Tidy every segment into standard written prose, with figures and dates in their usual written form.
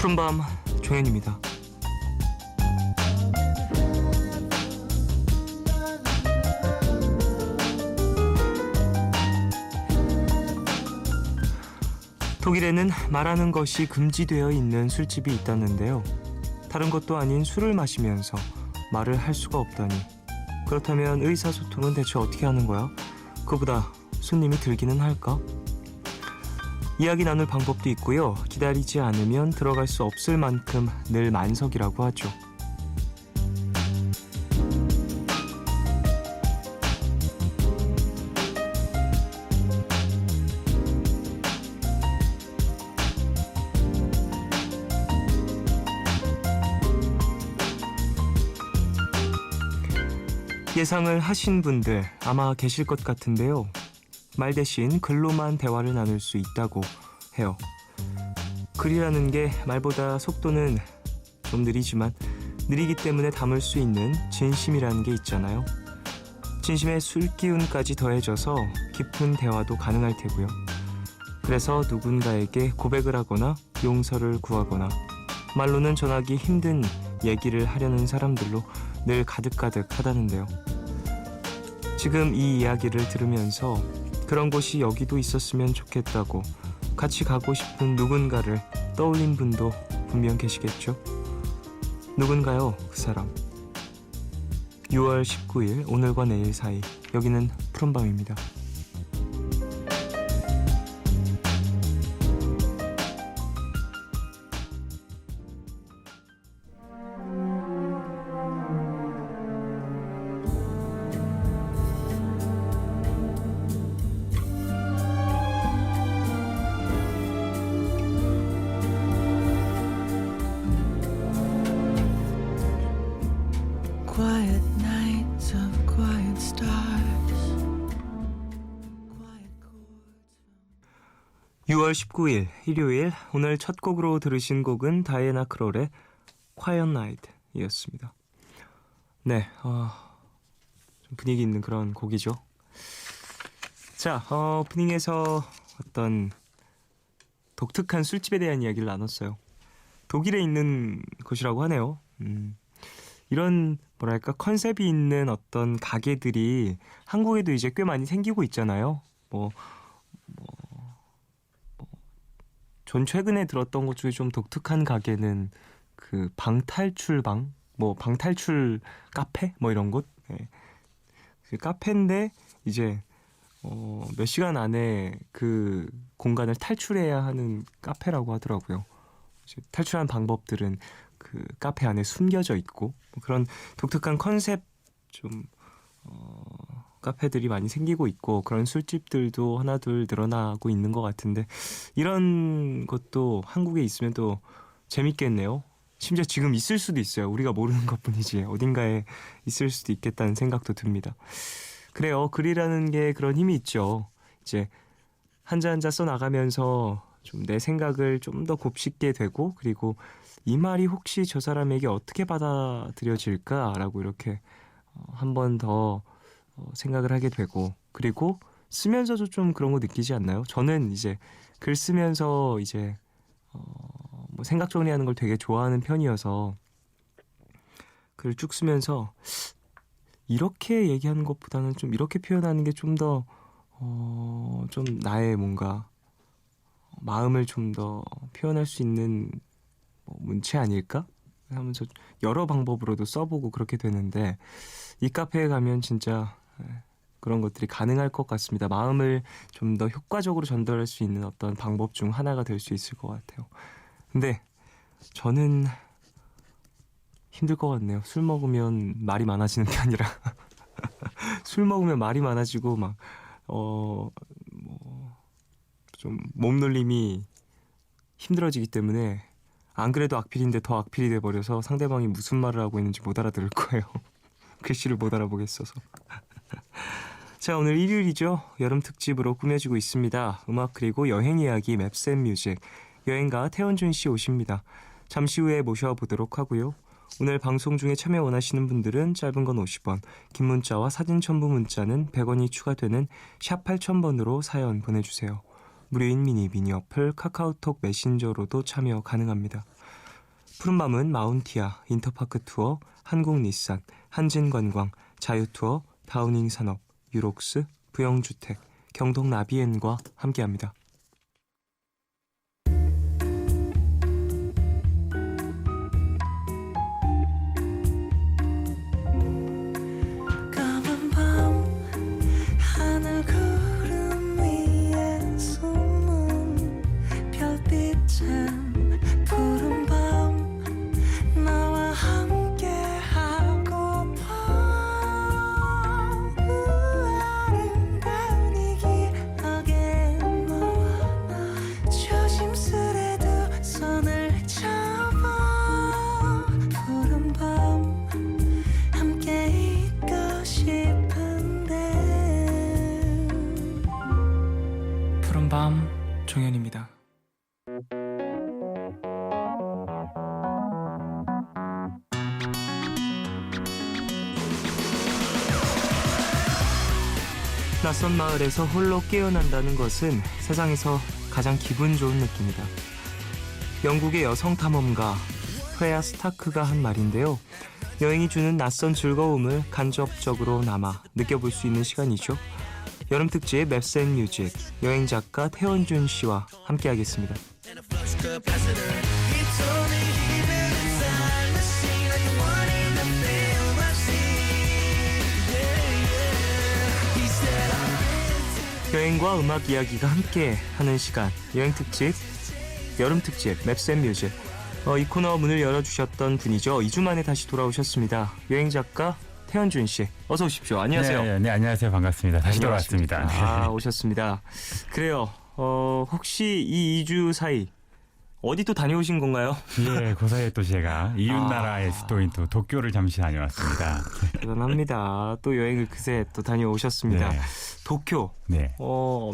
푸른밤 종현입니다. 독일에는 말하는 것이 금지되어 있는 술집이 있다는데요. 다른 것도 아닌 술을 마시면서 말을 할 수가 없다니. 그렇다면 의사소통은 대체 어떻게 하는 거야? 그보다 손님이 들기는 할까? 이야기 나눌 방법도 있고요. 기다리지 않으면 들어갈 수 없을 만큼 늘 만석이라고 하죠. 예상을 하신 분들 아마 계실 것 같은데요. 말 대신 글로만 대화를 나눌 수 있다고 해요. 글이라는 게 말보다 속도는 좀 느리지만 느리기 때문에 담을 수 있는 진심이라는 게 있잖아요. 진심에 술기운까지 더해져서 깊은 대화도 가능할 테고요. 그래서 누군가에게 고백을 하거나 용서를 구하거나 말로는 전하기 힘든 얘기를 하려는 사람들로 늘 가득가득 하다는데요. 지금 이 이야기를 들으면서 그런 곳이 여기도 있었으면 좋겠다고 같이 가고 싶은 누군가를 떠올린 분도 분명 계시겠죠? 누군가요, 그 사람? 6월 19일 오늘과 내일 사이 여기는 푸른밤입니다. 6월 19일 일요일 오늘 첫 곡으로 들으신 곡은 다이애나 크롤의 Quiet Night이었습니다. 네, 좀 분위기 있는 그런 곡이죠. 자, 오프닝에서 어떤 독특한 술집에 대한 이야기를 나눴어요. 독일에 있는 곳이라고 하네요. 이런 뭐랄까 컨셉이 있는 어떤 가게들이 한국에도 이제 꽤 많이 생기고 있잖아요. 전 최근에 들었던 것 중에 좀 독특한 가게는 그 방탈출방, 방탈출 카페 이런 곳. 네. 그 카페인데 이제 몇 시간 안에 그 공간을 탈출해야 하는 카페라고 하더라고요. 이제 탈출하는 방법들은 그 카페 안에 숨겨져 있고 그런 독특한 컨셉 좀 카페들이 많이 생기고 있고 그런 술집들도 하나둘 늘어나고 있는 것 같은데 이런 것도 한국에 있으면 또 재밌겠네요. 심지어 지금 있을 수도 있어요. 우리가 모르는 것뿐이지 어딘가에 있을 수도 있겠다는 생각도 듭니다. 그래요. 글이라는 게 그런 힘이 있죠. 이제 한자 한자 써나가면서 좀 내 생각을 좀 더 곱씹게 되고 그리고 이 말이 혹시 저 사람에게 어떻게 받아들여질까라고 이렇게 한 번 더 생각을 하게 되고 그리고 쓰면서도 좀 그런 거 느끼지 않나요? 저는 이제 글 쓰면서 이제 생각 정리하는 걸 되게 좋아하는 편이어서 글을 쭉 쓰면서 이렇게 얘기하는 것보다는 좀 이렇게 표현하는 게 좀 더 좀 나의 뭔가 마음을 좀 더 표현할 수 있는 문체 아닐까? 하면서 여러 방법으로도 써보고 그렇게 되는데 이 카페에 가면 진짜 그런 것들이 가능할 것 같습니다. 마음을 좀 더 효과적으로 전달할 수 있는 어떤 방법 중 하나가 될 수 있을 것 같아요. 근데 저는 힘들 것 같네요. 술 먹으면 말이 많아지는 편이라 술 먹으면 말이 많아지고 좀 몸놀림이 힘들어지기 때문에 안 그래도 악필인데 더 악필이 돼버려서 상대방이 무슨 말을 하고 있는지 못 알아들을 거예요. 글씨를 못 알아보겠어서. 자, 오늘 일요일이죠. 여름 특집으로 꾸며지고 있습니다. 음악 그리고 여행 이야기 맵센뮤직. 여행가 태원준 씨 오십니다. 잠시 후에 모셔보도록 하고요. 오늘 방송 중에 참여 원하시는 분들은 짧은 건 50원, 긴 문자와 사진 첨부 문자는 100원이 추가되는 샵 8000번으로 사연 보내주세요. 무료인 미니 어플 카카오톡 메신저로도 참여 가능합니다. 푸른밤은 마운티아, 인터파크 투어, 한국닛산, 한진관광, 자유투어, 다우닝산업, 유록스, 부영주택, 경동나비엔과 함께합니다. 푸른밤 종현입니다. 낯선 마을에서 홀로 깨어난다는 것은 세상에서 가장 기분 좋은 느낌이다. 영국의 여성 탐험가 프레아 스타크가 한 말인데요. 여행이 주는 낯선 즐거움을 간접적으로 남아 느껴볼 수 있는 시간이죠. 여름 특집 맵스 앤 뮤직, 여행 작가 태원준 씨와 함께하겠습니다. 여행과 음악 이야기가 함께하는 시간, 여행 특집, 여름 특집 맵스 앤 뮤직. 이 코너 문을 열어주셨던 분이죠. 2주 만에 다시 돌아오셨습니다. 여행 작가 태원준 씨, 어서 오십시오. 안녕하세요. 네, 안녕하세요. 반갑습니다. 다시 돌아왔습니다. 오셨습니다. 그래요. 혹시 이 2주 사이 어디 또 다녀오신 건가요? 예, 그 사이에 또 제가 이웃나라의 수도인 또 도쿄를 잠시 다녀왔습니다. 대단합니다. 또 여행을 그새 또 다녀오셨습니다. 네. 도쿄. 네.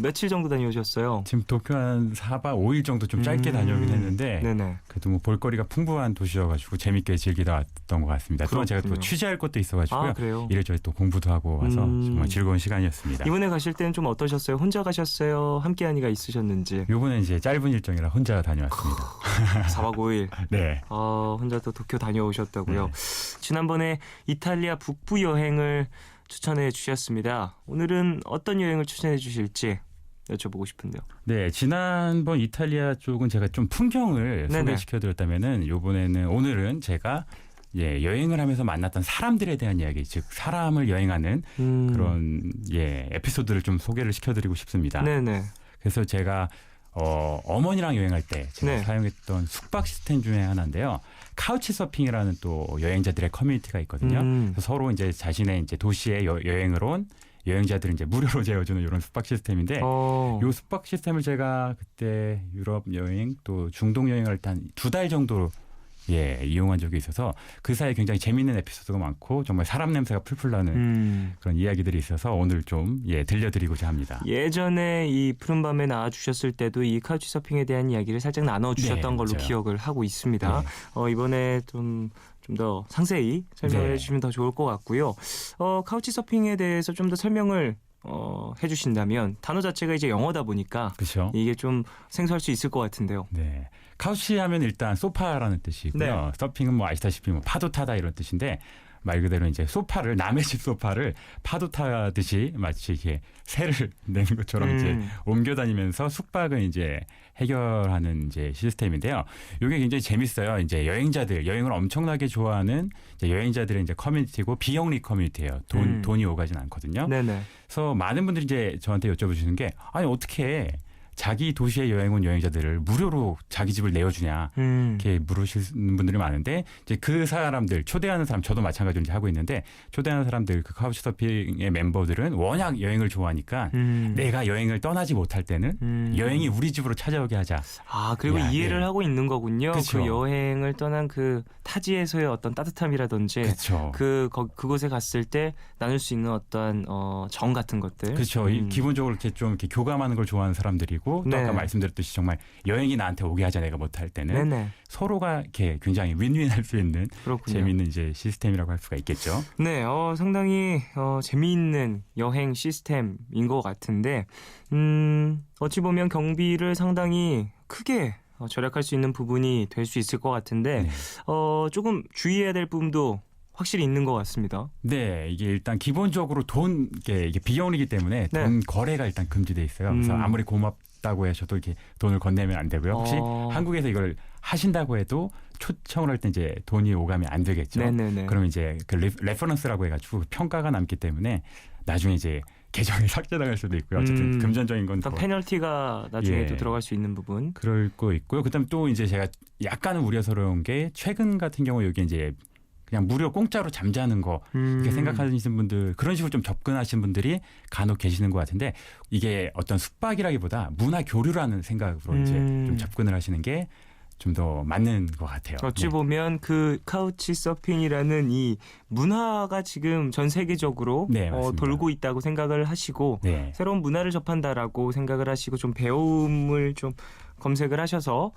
며칠 정도 다녀오셨어요? 지금 도쿄 한 4박 5일 정도 좀 짧게 다녀오긴 했는데 네네. 그래도 뭐 볼거리가 풍부한 도시여가지고 재밌게 즐기다 왔던 것 같습니다. 또한 제가 또 취재할 것도 있어가지고요. 그래요? 이래저래 또 공부도 하고 와서 정말 즐거운 시간이었습니다. 이번에 가실 때는 좀 어떠셨어요? 혼자 가셨어요? 함께하니가 있으셨는지? 이번에 이제 짧은 일정이라 혼자 다녀왔습니다. 4박 5일. 네. 혼자 또 도쿄 다녀오셨다고요. 네. 지난번에 이탈리아 북부 여행을 추천해 주셨습니다. 오늘은 어떤 여행을 추천해 주실지 여쭤보고 싶은데요. 네, 지난번 이탈리아 쪽은 제가 좀 풍경을 소개시켜드렸다면은 오늘은 제가 여행을 하면서 만났던 사람들에 대한 이야기, 즉 사람을 여행하는 그런 에피소드를 좀 소개를 시켜드리고 싶습니다. 네네. 그래서 제가 어머니랑 여행할 때 제가 사용했던 숙박 시스템 중에 하나인데요. 카우치 서핑이라는 또 여행자들의 커뮤니티가 있거든요. 그래서 서로 이제 자신의 이제 도시에 여행을 온 여행자들을 이제 무료로 재워주는 이런 숙박 시스템인데, 이 숙박 시스템을 제가 그때 유럽 여행 또 중동 여행을 할 때 한 2달 정도 이용한 적이 있어서 그 사이에 굉장히 재미있는 에피소드가 많고 정말 사람 냄새가 풀풀 나는 그런 이야기들이 있어서 오늘 좀 들려드리고자 합니다. 예전에 이 푸른밤에 나와주셨을 때도 이 카우치 서핑에 대한 이야기를 살짝 나눠주셨던 걸로 기억을 하고 있습니다. 이번에 좀 더 상세히 설명해 주시면 더 좋을 것 같고요. 카우치 서핑에 대해서 좀 더 설명을 해주신다면, 단어 자체가 이제 영어다 보니까 그렇죠. 이게 좀 생소할 수 있을 것 같은데요. 네, 카우치 하면 일단 소파라는 뜻이고요. 서핑은 뭐 아시다시피 뭐 파도 타다 이런 뜻인데, 말 그대로 이제 소파를, 남의 집 소파를 파도 타듯이 마치 이렇게 새를 내는 것처럼 이제 옮겨 다니면서 숙박을 이제 해결하는 이제 시스템인데요. 이게 굉장히 재밌어요. 이제 여행을 엄청나게 좋아하는 이제 여행자들의 이제 커뮤니티고, 비영리 커뮤니티예요. 돈이 오가진 않거든요. 네네. 그래서 많은 분들이 이제 저한테 여쭤보시는 게, 아니 어떻게 자기 도시에 여행 온 여행자들을 무료로 자기 집을 내어주냐, 이렇게 물으시는 분들이 많은데, 이제 그 사람들, 초대하는 사람, 저도 마찬가지로 이제 하고 있는데, 초대하는 사람들, 그 카우치서핑의 멤버들은 워낙 여행을 좋아하니까 내가 여행을 떠나지 못할 때는 여행이 우리 집으로 찾아오게 하자. 그리고 이해를 하고 있는 거군요. 그쵸. 그 여행을 떠난 그 타지에서의 어떤 따뜻함이라든지, 그쵸. 그곳에 갔을 때 나눌 수 있는 어떤 정 같은 것들. 그렇죠. 기본적으로 이렇게 좀 이렇게 교감하는 걸 좋아하는 사람들이고, 또 아까 말씀드렸듯이 정말 여행이 나한테 오게 하자, 내가 못할 때는. 서로가 이렇게 굉장히 윈윈할 수 있는 재미있는 이제 시스템이라고 할 수가 있겠죠. 네, 상당히 재미있는 여행 시스템인 것 같은데, 어찌 보면 경비를 상당히 크게 절약할 수 있는 부분이 될 수 있을 것 같은데 네. 조금 주의해야 될 부분도 확실히 있는 것 같습니다. 네, 이게 일단 기본적으로 이게 비영리이기 때문에 네. 돈 거래가 일단 금지돼 있어요. 그래서 아무리 고맙다고 해서도 이렇게 돈을 건네면 안 되고요. 혹시 한국에서 이걸 하신다고 해도 초청을 할 때 이제 돈이 오가면 안 되겠죠. 네네네. 그럼 이제 그 레퍼런스라고 해가지고 평가가 남기 때문에 나중에 이제 계정이 삭제당할 수도 있고요. 어쨌든 금전적인 건 어떤 페널티가 나중에도 예. 들어갈 수 있는 부분. 그럴 거 있고요. 그다음 또 이제 제가 약간은 우려스러운 게 최근 같은 경우 여기 이제 그냥 무료 공짜로 잠자는 거 이렇게 생각하시는 분들 그런 식으로 좀 접근하시는 분들이 간혹 계시는 것 같은데 이게 어떤 숙박이라기보다 문화 교류라는 생각으로 이제 좀 접근을 하시는 게 좀 더 맞는 것 같아요. 어찌 보면 그 카우치 서핑이라는 이 문화가 지금 전 세계적으로 네, 돌고 있다고 생각을 하시고 네. 새로운 문화를 접한다라고 생각을 하시고 좀 배움을 좀 검색을 하셔서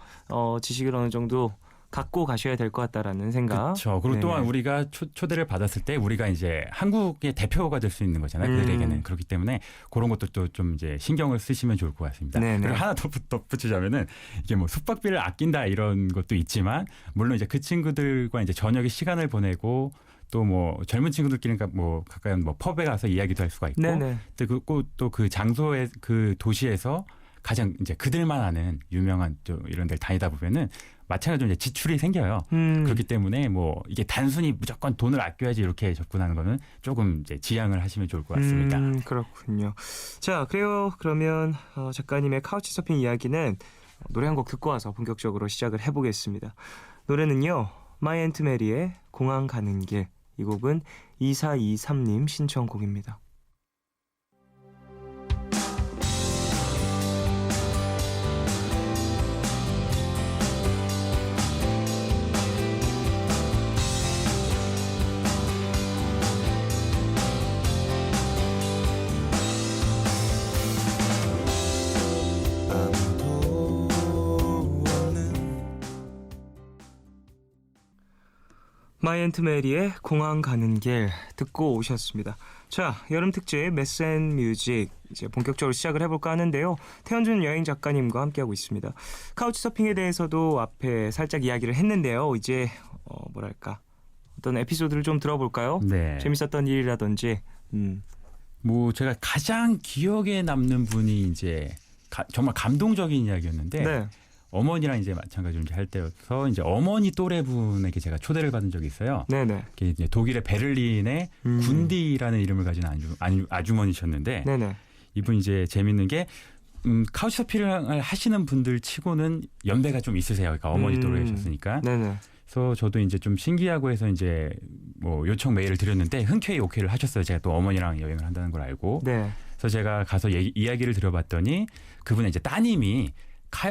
지식을 어느 정도 갖고 가셔야 될 것 같다라는 생각. 그렇죠. 그리고 또한 우리가 초대를 받았을 때 우리가 이제 한국의 대표가 될 수 있는 거잖아요. 그들에게는. 그렇기 때문에 그런 것도 또 좀 이제 신경을 쓰시면 좋을 것 같습니다. 네네. 그리고 하나 더 덧붙이자면은 이게 뭐 숙박비를 아낀다 이런 것도 있지만 물론 이제 그 친구들과 이제 저녁에 시간을 보내고 또 뭐 젊은 친구들끼리 뭐 가까운 뭐 펍에 가서 이야기도 할 수가 있고 또 그 장소에 그 도시에서 가장 이제 그들만 아는 유명한 또 이런 데를 다니다 보면은 마찬가지로 이제 지출이 생겨요. 그렇기 때문에 뭐 이게 단순히 무조건 돈을 아껴야지 이렇게 접근하는 거는 조금 이제 지양을 하시면 좋을 것 같습니다. 그렇군요. 자, 그래요. 그러면 작가님의 카우치 서핑 이야기는 노래 한 곡 듣고 와서 본격적으로 시작을 해보겠습니다. 노래는요. 마이 앤트 메리의 공항 가는 길. 이 곡은 2423님 신청곡입니다. 마이 앤트 메리의 공항 가는 길 듣고 오셨습니다. 자, 여름 특집 메센 뮤직 이제 본격적으로 시작을 해볼까 하는데요. 태현준 여행 작가님과 함께하고 있습니다. 카우치 서핑에 대해서도 앞에 살짝 이야기를 했는데요. 이제 뭐랄까 어떤 에피소드를 좀 들어볼까요? 네. 재밌었던 일이라든지. 뭐 제가 가장 기억에 남는 분이 이제 정말 감동적인 이야기였는데. 네. 어머니랑 이제 마찬가지로 이제 할 때여서 이제 어머니 또래분에게 제가 초대를 받은 적이 있어요. 네네. 이제 독일의 베를린의 군디라는 이름을 가진 아주머니셨는데 네네. 이분 이제 재밌는 게 카우치서핑을 하시는 분들 치고는 연배가 좀 있으세요. 그러니까 어머니 또래셨으니까. 네네. 그래서 저도 이제 좀 신기하고 해서 이제 뭐 요청 메일을 드렸는데 흔쾌히 오케이를 하셨어요. 제가 또 어머니랑 여행을 한다는 걸 알고. 네. 그래서 제가 가서 이야기를 들어봤더니 그분의 이제 따님이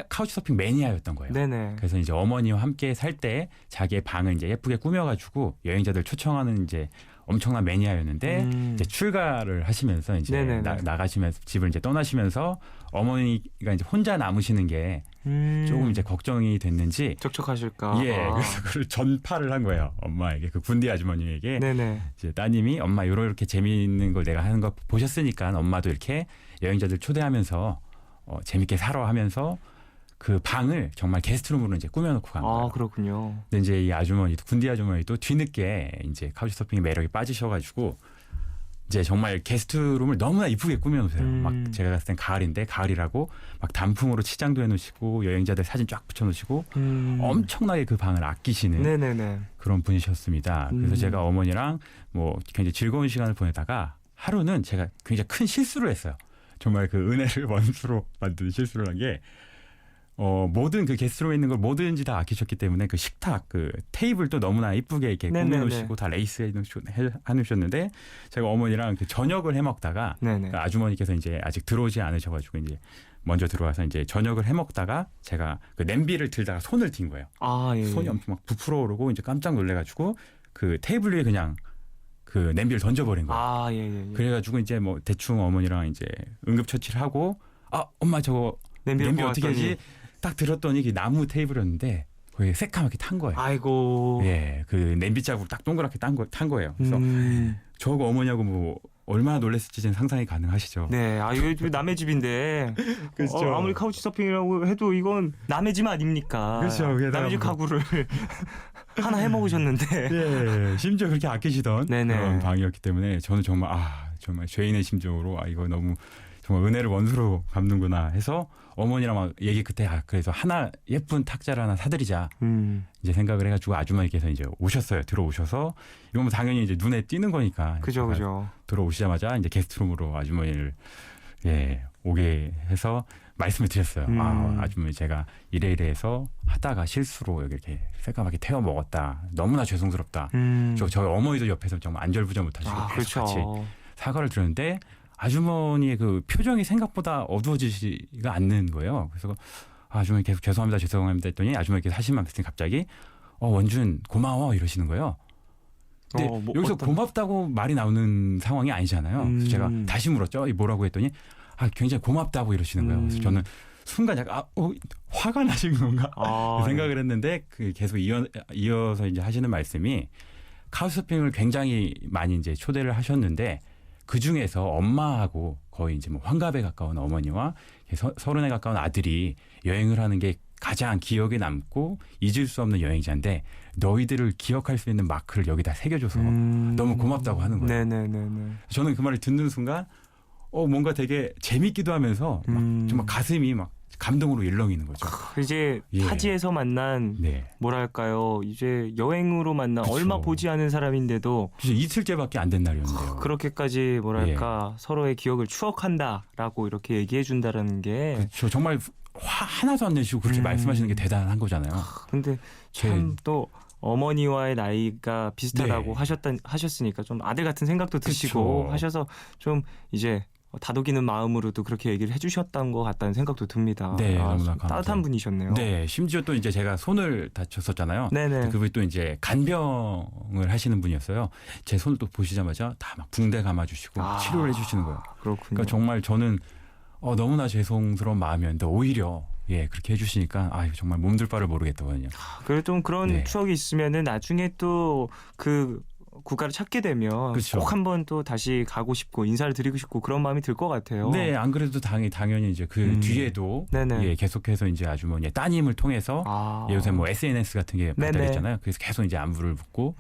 카우치서핑 매니아였던 거예요. 네네. 그래서 이제 어머니와 함께 살 때 자기의 방을 이제 예쁘게 꾸며가지고 여행자들 초청하는 이제 엄청난 매니아였는데 이제 출가를 하시면서 이제 나가시면서 집을 이제 떠나시면서 어머니가 이제 혼자 남으시는 게 조금 이제 걱정이 됐는지 적적하실까. 예, 그래서 그걸 전파를 한 거예요. 엄마에게 그 군디 아주머니에게. 네네. 이제 따님이 엄마 이렇게 재미있는 걸 내가 하는 거 보셨으니까 엄마도 이렇게 여행자들 초대하면서 재밌게 살아 하면서 그 방을 정말 게스트룸으로 이제 꾸며놓고 간 거예요. 아, 그렇군요. 근데 이제 이 아주머니도 군디 아주머니도 뒤늦게 이제 카우치서핑의 매력에 빠지셔가지고 이제 정말 게스트룸을 너무나 이쁘게 꾸며놓으세요. 막 제가 갔을 땐 가을이라고 막 단풍으로 치장도 해놓으시고 여행자들 사진 쫙 붙여놓으시고 엄청나게 그 방을 아끼시는 네네네. 그런 분이셨습니다. 그래서 제가 어머니랑 뭐 굉장히 즐거운 시간을 보내다가 하루는 제가 굉장히 큰 실수를 했어요. 정말 그 은혜를 원수로 만든 실수를 한 게 모든 그 게스트룸에 있는 걸 뭐든지 다 아끼셨기 때문에 그 식탁 그 테이블도 너무나 이쁘게 이렇게 꾸며놓으시고 다 레이스 해놓으셨는데 제가 어머니랑 그 저녁을 해먹다가 그 아주머니께서 이제 아직 들어오지 않으셔가지고 이제 먼저 들어와서 이제 저녁을 해먹다가 제가 그 냄비를 들다가 손을 띈 거예요. 아, 예. 손이 엄청 막 부풀어 오르고 이제 깜짝 놀래가지고 그 테이블 위에 그냥 그 냄비를 던져버린 거예요. 아, 예. 그래가지고 이제 뭐 대충 어머니랑 이제 응급처치를 하고 엄마 저거 냄비 어떻게 하지? 딱 들었더니 그 나무 테이블이었는데 거기 새까맣게 탄 거예요. 아이고. 예, 그 냄비 자국 딱 동그랗게 탄 거예요. 그래서 저거 어머니하고 뭐 얼마나 놀랐을지 상상이 가능하시죠. 네, 이거 남의 집인데 그렇죠. 아무리 카우치 서핑이라고 해도 이건 남의 집 아닙니까? 그렇죠. 남의 집 가구를 하나 해먹으셨는데. 예, 심지어 그렇게 아끼시던 네네. 그런 방이었기 때문에 저는 정말 정말 죄인의 심정으로 이거 너무 정말 은혜를 원수로 갚는구나 해서 어머니랑 막 얘기 끝에 그래서 하나 예쁜 탁자를 하나 사드리자 이제 생각을 해가지고 아주머니께서 이제 오셨어요. 들어오셔서 이건 뭐 당연히 이제 눈에 띄는 거니까. 그죠. 들어오시자마자 이제 게스트룸으로 아주머니를 오게 해서 말씀을 드렸어요. 아주머니 제가 이래해서 하다가 실수로 이렇게 새까맣게 태워 먹었다. 너무나 죄송스럽다. 저희 어머니도 옆에서 정말 안절부절 못하시고 계속 같이 사과를 드렸는데 아주머니의 그 표정이 생각보다 어두워지지가 않는 거예요. 그래서 아주머니 계속 죄송합니다 했더니 아주머니께서 하신 말씀이 갑자기 원준 고마워 이러시는 거예요. 근데 여기서 고맙다고 말이 나오는 상황이 아니잖아요. 그래서 제가 다시 물었죠. 뭐라고 했더니 굉장히 고맙다고 이러시는 거예요. 그래서 저는 순간 약간 화가 나신 건가 생각을 했는데 계속 이어서 이제 하시는 말씀이 카우스서핑을 굉장히 많이 이제 초대를 하셨는데 그 중에서 엄마하고 거의 이제 뭐 환갑에 가까운 어머니와 30에 가까운 아들이 여행을 하는 게 가장 기억에 남고 잊을 수 없는 여행자인데 너희들을 기억할 수 있는 마크를 여기다 새겨줘서 너무 고맙다고 하는 거예요. 네네네네. 저는 그 말을 듣는 순간 뭔가 되게 재밌기도 하면서 막 정말 가슴이 막 감동으로 일렁이는 거죠. 이제 타지에서 만난 뭐랄까요? 이제 여행으로 만난 그쵸. 얼마 보지 않은 사람인데도 이틀째밖에 안 된 날이었는데요. 그렇게까지 뭐랄까 서로의 기억을 추억한다라고 이렇게 얘기해 준다라는 게 그렇죠. 정말 화 하나도 안 내시고 그렇게 말씀하시는 게 대단한 거잖아요. 근데 참 또 어머니와의 나이가 비슷하다고 하셨으니까 좀 아들 같은 생각도 드시고 그쵸. 하셔서 좀 이제 다독이는 마음으로도 그렇게 얘기를 해주셨던 것 같다는 생각도 듭니다. 네, 너무나 따뜻한 분이셨네요. 네, 심지어 또 이제 제가 손을 다쳤었잖아요. 네네. 그분이 또 이제 간병을 하시는 분이었어요. 제 손을 또 보시자마자 다 막 붕대 감아주시고 치료를 해주시는 거예요. 그렇군요. 그러니까 정말 저는 너무나 죄송스러운 마음이었는데 오히려 그렇게 해주시니까 정말 몸둘 바를 모르겠더군요. 그래도 좀 그런 추억이 있으면은 나중에 또 그 국가를 찾게 되면 그쵸. 꼭 한번 또 다시 가고 싶고 인사를 드리고 싶고 그런 마음이 들 것 같아요. 네, 안 그래도 당연히 이제 그 뒤에도 계속해서 이제 아주머니의 따님을 통해서 요새 뭐 SNS 같은 게 발달했잖아요. 그래서 계속 이제 안부를 묻고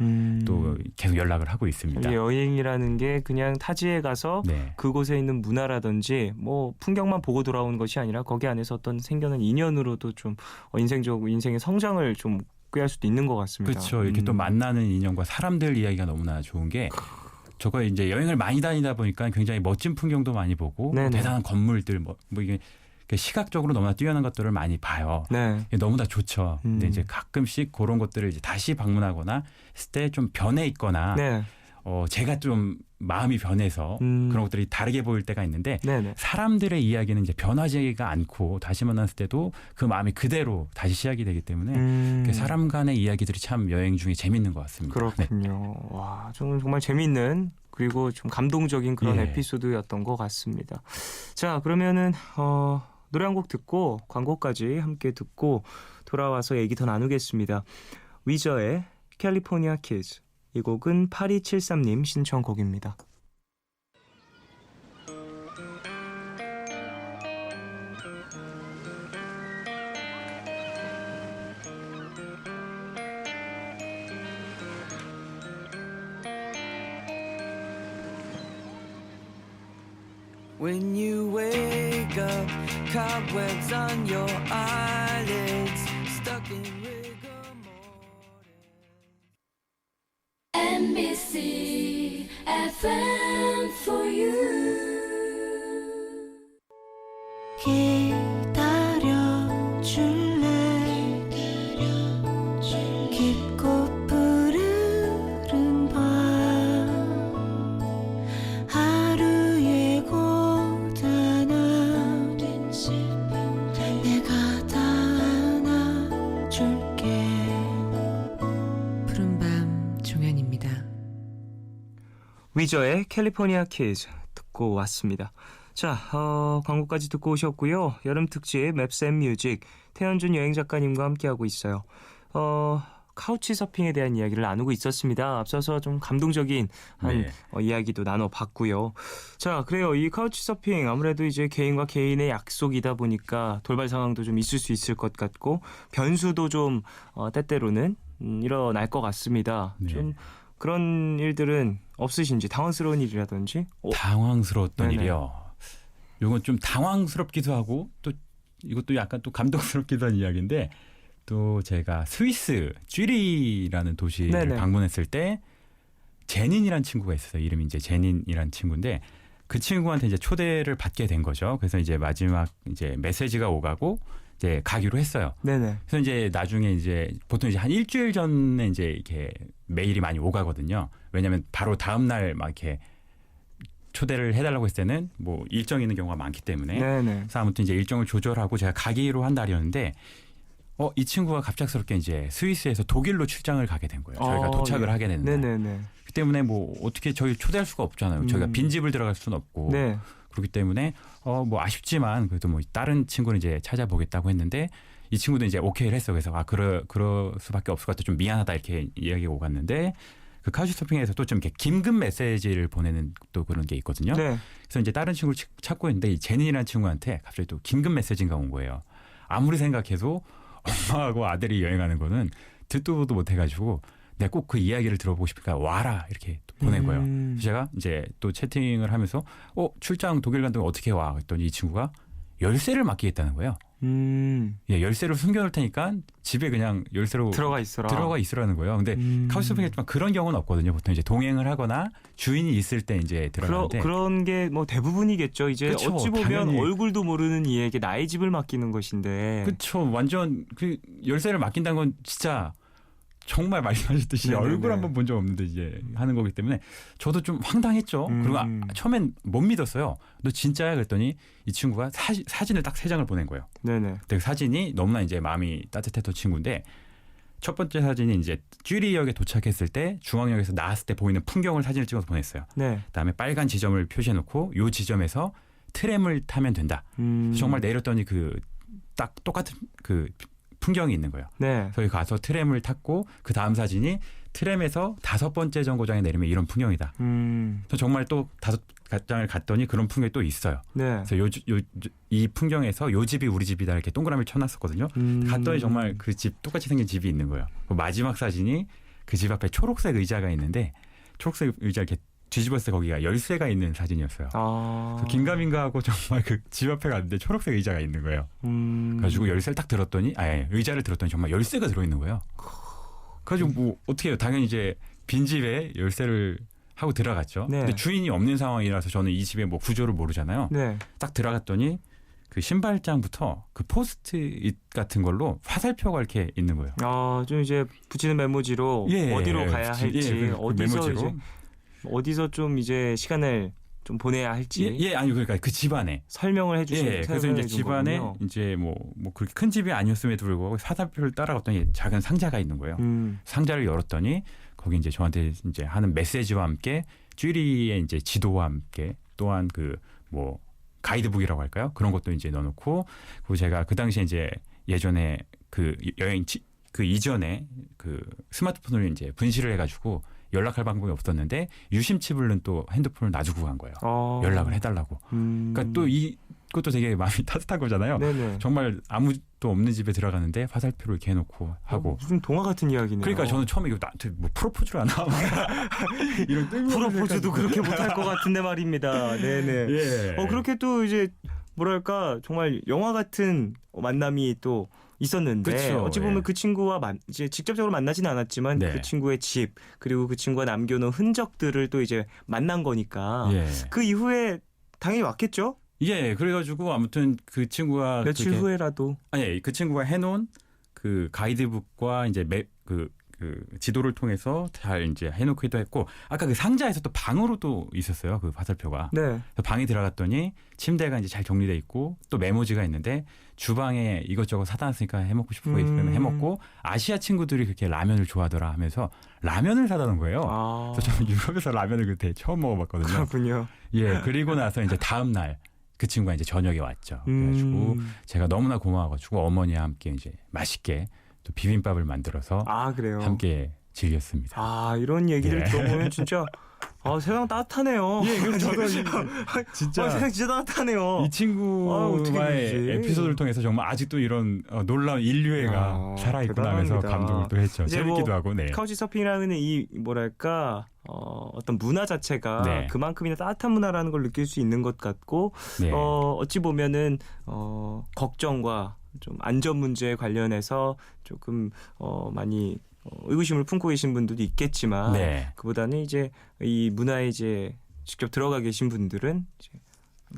또 계속 연락을 하고 있습니다. 여행이라는 게 그냥 타지에 가서 그곳에 있는 문화라든지 뭐 풍경만 보고 돌아오는 것이 아니라 거기 안에서 어떤 생겨난 인연으로도 좀 인생의 성장을 좀 할 수도 있는 것 같습니다. 그렇죠. 이렇게 또 만나는 인연과 사람들 이야기가 너무나 좋은 게 저거 이제 여행을 많이 다니다 보니까 굉장히 멋진 풍경도 많이 보고 대단한 건물들 뭐 이게 시각적으로 너무나 뛰어난 것들을 많이 봐요. 너무나 좋죠. 근데 이제 가끔씩 그런 것들을 이제 다시 방문하거나 했을 때 좀 변해 있거나 제가 좀 마음이 변해서 그런 것들이 다르게 보일 때가 있는데 사람들의 이야기는 이제 변하지가 않고 다시 만났을 때도 그 마음이 그대로 다시 시작이 되기 때문에 사람 간의 이야기들이 참 여행 중에 재밌는 것 같습니다. 그렇군요. 와, 정말 재밌는 그리고 좀 감동적인 그런 에피소드였던 것 같습니다. 자, 그러면은 노래 한 곡 듣고 광고까지 함께 듣고 돌아와서 얘기 더 나누겠습니다. 위저의 캘리포니아 키즈. 이 곡은 8273님 신청곡입니다. When you wake up, cobwebs on your eyelids, stuck in rigor mortis. MBC FM for you. 기다려줄래 깊고 푸르른 밤 하루의 고단함 내가 다 안아줄게. 푸른밤 종현입니다. 위저의 캘리포니아 키즈 듣고 왔습니다. 자, 광고까지 듣고 오셨고요. 여름 특집 맵스 앤 뮤직 태현준 여행 작가님과 함께하고 있어요. 카우치 서핑에 대한 이야기를 나누고 있었습니다. 앞서서 좀 감동적인 한 네. 이야기도 나눠봤고요. 자, 그래요. 이 카우치 서핑 아무래도 이제 개인과 개인의 약속이다 보니까 돌발 상황도 좀 있을 수 있을 것 같고 변수도 좀 때때로는 일어날 것 같습니다. 네. 좀 그런 일들은 없으신지 당황스러운 일이라든지? 당황스러웠던 네네. 일이요. 이건 좀 당황스럽기도 하고 또 이것도 약간 또 감동스럽기도 한 이야기인데 또 제가 스위스 쥐리라는 도시를 네네. 방문했을 때 제닌이란 친구가 있어요. 이름이 이제 제닌이란 친구인데 그 친구한테 이제 초대를 받게 된 거죠. 그래서 이제 마지막 이제 메시지가 오가고 이제 가기로 했어요. 네네. 그래서 이제 나중에 이제 보통 이제 한 일주일 전에 이제 이렇게 메일이 많이 오가거든요. 왜냐하면 바로 다음 날 막 이렇게 초대를 해달라고 했을 때는 뭐 일정이 있는 경우가 많기 때문에 네네. 그래서 아무튼 이제 일정을 조절하고 제가 가기로 한 날이었는데 이 친구가 갑작스럽게 이제 스위스에서 독일로 출장을 가게 된 거예요. 저희가 도착을 하게 됐는데 네네네. 그 때문에 뭐 어떻게 저희 초대할 수가 없잖아요. 저희가 빈집을 들어갈 수는 없고 네. 그렇기 때문에 뭐 아쉽지만 그래도 뭐 다른 친구는 이제 찾아보겠다고 했는데 이 친구도 이제 오케이를 했어. 그래서 그럴 수밖에 없을 것 같아. 좀 미안하다 이렇게 이야기가 오갔는데 그 카우치서핑에서 또 좀 이렇게 긴급 메시지를 보내는 또 그런 게 있거든요. 네. 그래서 이제 다른 친구를 찾고 있는데 이 제닌이라는 친구한테 갑자기 또 긴급 메시지가 온 거예요. 아무리 생각해도 엄마하고 아들이 여행하는 거는 듣도 보도 못 해가지고 내가 꼭 그 이야기를 들어보고 싶으니까 와라 이렇게 또 보낸 거예요. 그래서 제가 이제 또 채팅을 하면서 출장 독일 간다면 어떻게 와? 그랬더니 이 친구가 열쇠를 맡기겠다는 거예요. 예, 열쇠를 숨겨놓을 테니까 집에 그냥 열쇠로 들어가 있으라는 거예요. 근데 카우치서핑에 그런 경우는 없거든요. 보통 이제 동행을 하거나 주인이 있을 때 이제 들어가는데 그런 게 뭐 대부분이겠죠. 이제 그쵸, 어찌 보면 당연히. 얼굴도 모르는 이에게 나의 집을 맡기는 것인데. 그렇죠. 완전 그 열쇠를 맡긴다는 건 진짜 정말 말씀하셨듯이 네네네. 얼굴 한번 본 적 없는데 이제 하는 거기 때문에 저도 좀 황당했죠. 그리고 처음엔 못 믿었어요. 너 진짜야? 그랬더니 이 친구가 사진을 딱 3장을 보낸 거예요. 네네. 그 사진이 너무나 이제 마음이 따뜻했던 친구인데 첫 번째 사진이 이제 쥐리역에 도착했을 때 중앙역에서 나왔을 때 보이는 풍경을 사진을 찍어서 보냈어요. 네. 그다음에 빨간 지점을 표시해놓고 요 지점에서 트램을 타면 된다. 정말 내렸더니 그 딱 똑같은 그 풍경이 있는 거예요. 네. 저희 가서 트램을 탔고 그 다음 사진이 트램에서 5번째 정거장에 내리면 이런 풍경이다. 저 정말 또 5장을 갔더니 그런 풍경이 또 있어요. 네. 그래서 이 풍경에서 요 집이 우리 집이다 이렇게 동그라미를 쳐놨었거든요. 갔더니 정말 그 집 똑같이 생긴 집이 있는 거예요. 그 마지막 사진이 그 집 앞에 초록색 의자가 있는데 초록색 의자 이렇게 뒤집었을 때 거기가 열쇠가 있는 사진이었어요. 긴가민가 하고 정말 그 집 앞에 갔는데 초록색 의자가 있는 거예요. 그래가지고 열쇠를 딱 들었더니 의자를 들었더니 정말 열쇠가 들어있는 거예요. 그래가지고 뭐 어떻게 해요. 당연히 이제 빈집에 열쇠를 하고 들어갔죠. 네. 근데 주인이 없는 상황이라서 저는 이 집의 뭐 구조를 모르잖아요. 네. 딱 들어갔더니 그 신발장부터 그 포스트잇 같은 걸로 화살표가 이렇게 있는 거예요. 좀 이제 붙이는 메모지로 어디로 가야 할지, 어디서 좀 이제 시간을 좀 보내야 할지. 아니 그러니까 그 집안에 설명을 해주시는. 그래서 이제 집안에 이제 뭐 그렇게 큰 집이 아니었음에도 불구하고 화살표를 따라갔더니 작은 상자가 있는 거예요. 상자를 열었더니 거기 이제 저한테 이제 하는 메시지와 함께 쥐리의 이제 지도와 함께 또한 그 뭐 가이드북이라고 할까요? 그런 것도 이제 넣어놓고 그리고 제가 그 당시에 이제 예전에 그 여행 그 이전에 그 스마트폰을 이제 분실을 해가지고 연락할 방법이 없었는데 유심칩을 또 핸드폰을 놔주고 간 거예요. 연락을 해달라고. 그러니까 또 이것도 되게 마음이 따뜻한 거잖아요. 네네. 정말 아무도 없는 집에 들어가는데 화살표를 이렇게 해놓고 하고. 무슨 동화 같은 이야기네요. 그러니까 저는 처음에 이거 나한테 뭐 프로포즈를 안 하나 이런 프로포즈도 그렇게 못할 것 같은데 말입니다. 네네. 예. 그렇게 또 이제 뭐랄까 정말 영화 같은 만남이 또 있었는데 그쵸, 어찌 보면 그 친구와 이제 직접적으로 만나지는 않았지만 그 친구의 집 그리고 그 친구가 남겨놓은 흔적들을 또 이제 만난 거니까 그 이후에 당연히 왔겠죠? 예, 그래가지고 아무튼 그 친구가 며칠 후에라도 그 친구가 해놓은 그 가이드북과 이제 그 지도를 통해서 잘 이제 해놓기도 했고 아까 그 상자에서 또 방으로 또 있었어요 그 화살표가. 네. 그래서 방에 들어갔더니 침대가 이제 잘 정리돼 있고 또 메모지가 있는데 주방에 이것저것 사다 놨으니까 해먹고 싶은 거 있으면 해먹고 아시아 친구들이 그렇게 라면을 좋아하더라 하면서 라면을 사다 놓은 거예요. 그래서 저는 유럽에서 라면을 그때 처음 먹어봤거든요. 그렇군요. 예, 그리고 나서 이제 다음 날 그 친구가 이제 저녁에 왔죠. 그래가지고 제가 너무나 고마워가지고 어머니와 함께 이제 맛있게 또 비빔밥을 만들어서 그래요. 함께 즐겼습니다. 이런 얘기를 들어보면 진짜 세상 따뜻하네요. 예, 그럼 저도 진짜 세상 진짜 따뜻하네요. 이 친구와의 에피소드를 통해서 정말 아직도 이런 놀라운 인류애가 살아있구나 하면서 감동을 또 했죠. 재밌기도 하고. 네. 카우치 서핑이라는 이 뭐랄까 어떤 문화 자체가 네. 그만큼이나 따뜻한 문화라는 걸 느낄 수 있는 것 같고 네. 어찌 보면은 걱정과 좀 안전 문제에 관련해서 조금 많이 의구심을 품고 계신 분들도 있겠지만 네. 그보다는 이제 이 문화에 이제 직접 들어가 계신 분들은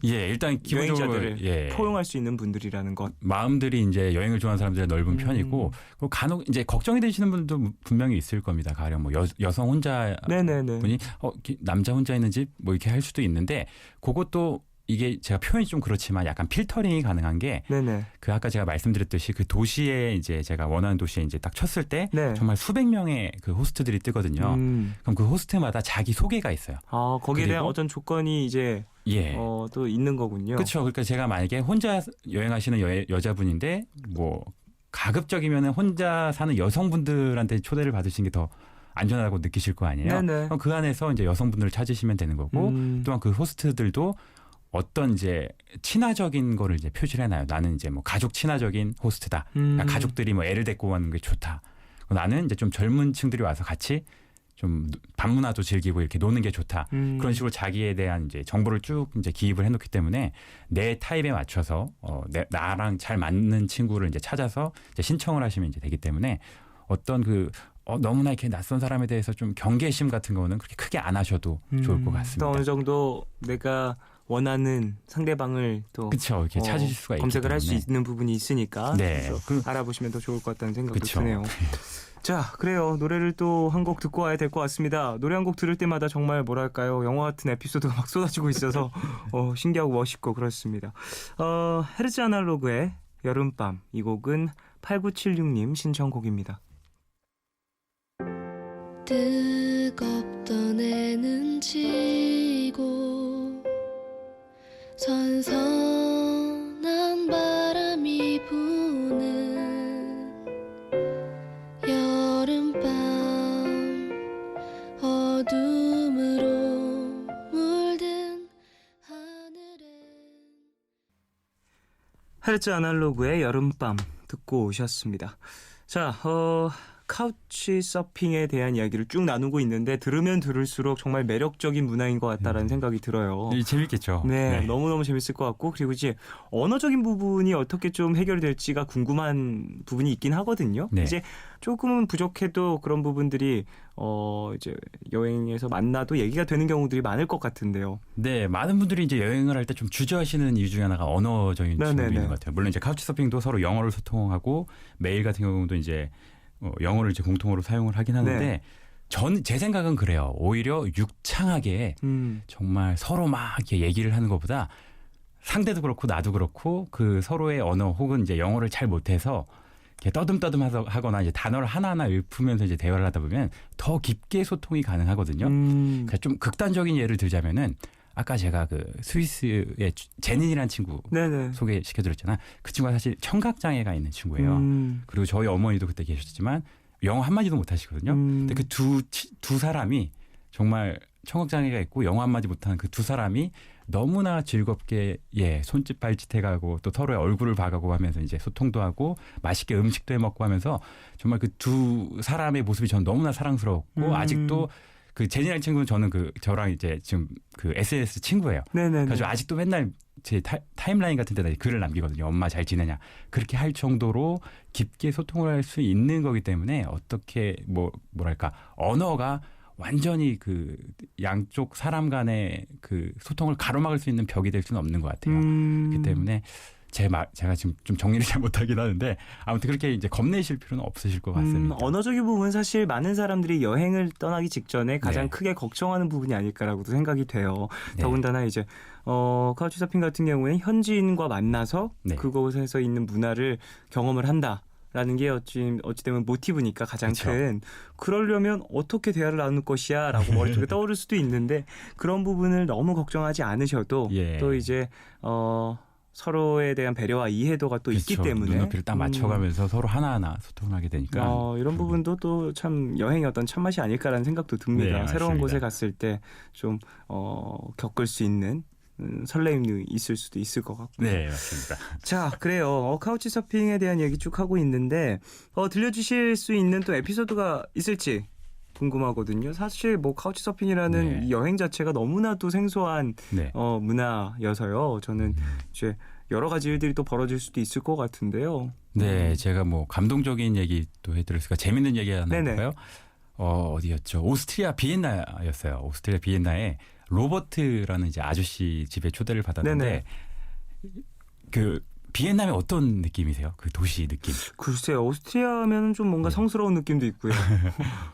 이제 일단 기본적으로 여행자들을 포용할 수 있는 분들이라는 것. 마음들이 이제 여행을 좋아하는 사람들의 넓은 편이고 그리고 간혹 이제 걱정이 되시는 분들도 분명히 있을 겁니다. 가령 뭐 여성 혼자 분이 남자 혼자 있는 집 뭐 이렇게 할 수도 있는데 그것도 이게 제가 표현이 좀 그렇지만 약간 필터링이 가능한 게 그 아까 제가 말씀드렸듯이 그 도시에 이제 제가 원하는 도시에 이제 딱 쳤을 때 정말 수백 명의 그 호스트들이 뜨거든요. 그럼 그 호스트마다 자기 소개가 있어요. 거기에 대한 어떤 조건이 이제 또 있는 거군요. 그렇죠. 그러니까 제가 만약에 혼자 여행하시는 여자분인데 뭐 가급적이면 혼자 사는 여성분들한테 초대를 받으시는 게 더 안전하다고 느끼실 거 아니에요. 그럼 그 안에서 이제 여성분들을 찾으시면 되는 거고 또한 그 호스트들도 어떤 이제 친화적인 거를 이제 표시를 해놔요. 나는 이제 뭐 가족 친화적인 호스트다. 그러니까 가족들이 뭐 애를 데리고 가는 게 좋다. 나는 이제 좀 젊은 층들이 와서 같이 좀 밤문화도 즐기고 이렇게 노는 게 좋다. 그런 식으로 자기에 대한 이제 정보를 쭉 이제 기입을 해놓기 때문에 내 타입에 맞춰서 나랑 잘 맞는 친구를 이제 찾아서 이제 신청을 하시면 이제 되기 때문에 어떤 너무나 이렇게 낯선 사람에 대해서 좀 경계심 같은 거는 그렇게 크게 안 하셔도 좋을 것 같습니다. 또 어느 정도 내가 원하는 상대방을 또 그쵸, 이렇게 찾으실 수가 있기 검색을 할 수 때문에. 있는 부분이 있으니까 네. 알아보시면 더 좋을 것 같다는 생각도 그쵸. 드네요. 자, 그래요. 노래를 또 한 곡 듣고 와야 될 것 같습니다. 노래 한 곡 들을 때마다 정말 뭐랄까요, 영화 같은 에피소드가 막 쏟아지고 있어서 신기하고 멋있고 그렇습니다. 헤르츠 아날로그의 여름밤, 이 곡은 8976님 신청곡입니다. 뜨겁던 해는 지고 선선한 바람이 부는 여름밤 어둠으로 물든 하늘엔 헤르츠 아날로그의 여름밤 듣고 오셨습니다. 자, 카우치 서핑에 대한 이야기를 쭉 나누고 있는데 들으면 들을수록 정말 매력적인 문화인 것 같다라는 생각이 들어요. 재밌겠죠. 네, 너무너무 재밌을 것 같고 그리고 이제 언어적인 부분이 어떻게 좀 해결이 될지가 궁금한 부분이 있긴 하거든요. 네. 이제 조금은 부족해도 그런 부분들이 이제 여행에서 만나도 얘기가 되는 경우들이 많을 것 같은데요. 네, 많은 분들이 이제 여행을 할 때 좀 주저하시는 이유 중에 하나가 언어적인 측면이 있는 것 같아요. 물론 이제 카우치 서핑도 서로 영어를 소통하고 메일 같은 경우도 이제 영어를 이제 공통어로 사용을 하긴 하는데 제 생각은 그래요. 오히려 유창하게 정말 서로 막 이렇게 얘기를 하는 것보다 상대도 그렇고 나도 그렇고 그 서로의 언어 혹은 이제 영어를 잘 못해서 이렇게 떠듬떠듬하거나 이제 단어를 하나하나 읊으면서 이제 대화를 하다 보면 더 깊게 소통이 가능하거든요. 그러니까 좀 극단적인 예를 들자면은 아까 제가 그 스위스의 제닌이라는 친구 소개시켜드렸잖아. 그 친구가 사실 청각장애가 있는 친구예요. 그리고 저희 어머니도 그때 계셨지만 영어 한마디도 못하시거든요. 근데 그 두 사람이 정말 청각장애가 있고 영어 한마디 못하는 그 두 사람이 너무나 즐겁게 손짓 발짓 해가고 또 서로의 얼굴을 봐가고 하면서 이제 소통도 하고 맛있게 음식도 해먹고 하면서 정말 그 두 사람의 모습이 저는 너무나 사랑스러웠고 아직도 그 제니라는 친구는 저는 저랑 이제 지금 그 SNS 친구예요. 그래서 아직도 맨날 제 타임라인 같은 데다 글을 남기거든요. 엄마 잘 지내냐. 그렇게 할 정도로 깊게 소통을 할 수 있는 거기 때문에 어떻게 뭐랄까 언어가 완전히 그 양쪽 사람 간의 그 소통을 가로막을 수 있는 벽이 될 수는 없는 것 같아요. 그렇기 때문에 제가 지금 좀 정리를 잘 못하긴 하는데 아무튼 그렇게 이제 겁내실 필요는 없으실 것 같습니다. 언어적인 부분은 사실 많은 사람들이 여행을 떠나기 직전에 가장 크게 걱정하는 부분이 아닐까라고도 생각이 돼요. 더군다나 이제 카우치 서핑 같은 경우에는 현지인과 만나서 그곳에서 있는 문화를 경험을 한다. 라는 게 어찌 되면 모티브니까 가장 큰. 그러려면 어떻게 대화를 나눌 것이야 라고 머릿속에 떠오를 수도 있는데 그런 부분을 너무 걱정하지 않으셔도 또 이제 서로에 대한 배려와 이해도가 또 있기 그렇죠. 때문에 눈높이를 딱 맞춰가면서 서로 하나하나 소통하게 되니까 이런 부분도 또 참 여행의 어떤 참맛이 아닐까라는 생각도 듭니다. 네, 새로운 맞습니다. 곳에 갔을 때 좀 겪을 수 있는 설레임이 있을 수도 있을 것 같고요. 네, 맞습니다. 자, 그래요. 카우치 서핑에 대한 얘기 쭉 하고 있는데 들려주실 수 있는 또 에피소드가 있을지 궁금하거든요. 사실 뭐 카우치 서핑이라는 네. 이 여행 자체가 너무나도 생소한 네. 문화여서요. 저는 이제 여러 가지 일들이 또 벌어질 수도 있을 것 같은데요. 네, 제가 뭐 감동적인 얘기 또 해드렸을까 재밌는 얘기 하나 네네. 해볼까요? 어디였죠? 오스트리아 비엔나였어요. 오스트리아 비엔나에 로버트라는 이제 아저씨 집에 초대를 받았는데 그 비엔나면 어떤 느낌이세요? 그 도시 느낌. 글쎄요. 오스트리아면은 좀 뭔가 성스러운 느낌도 있고요.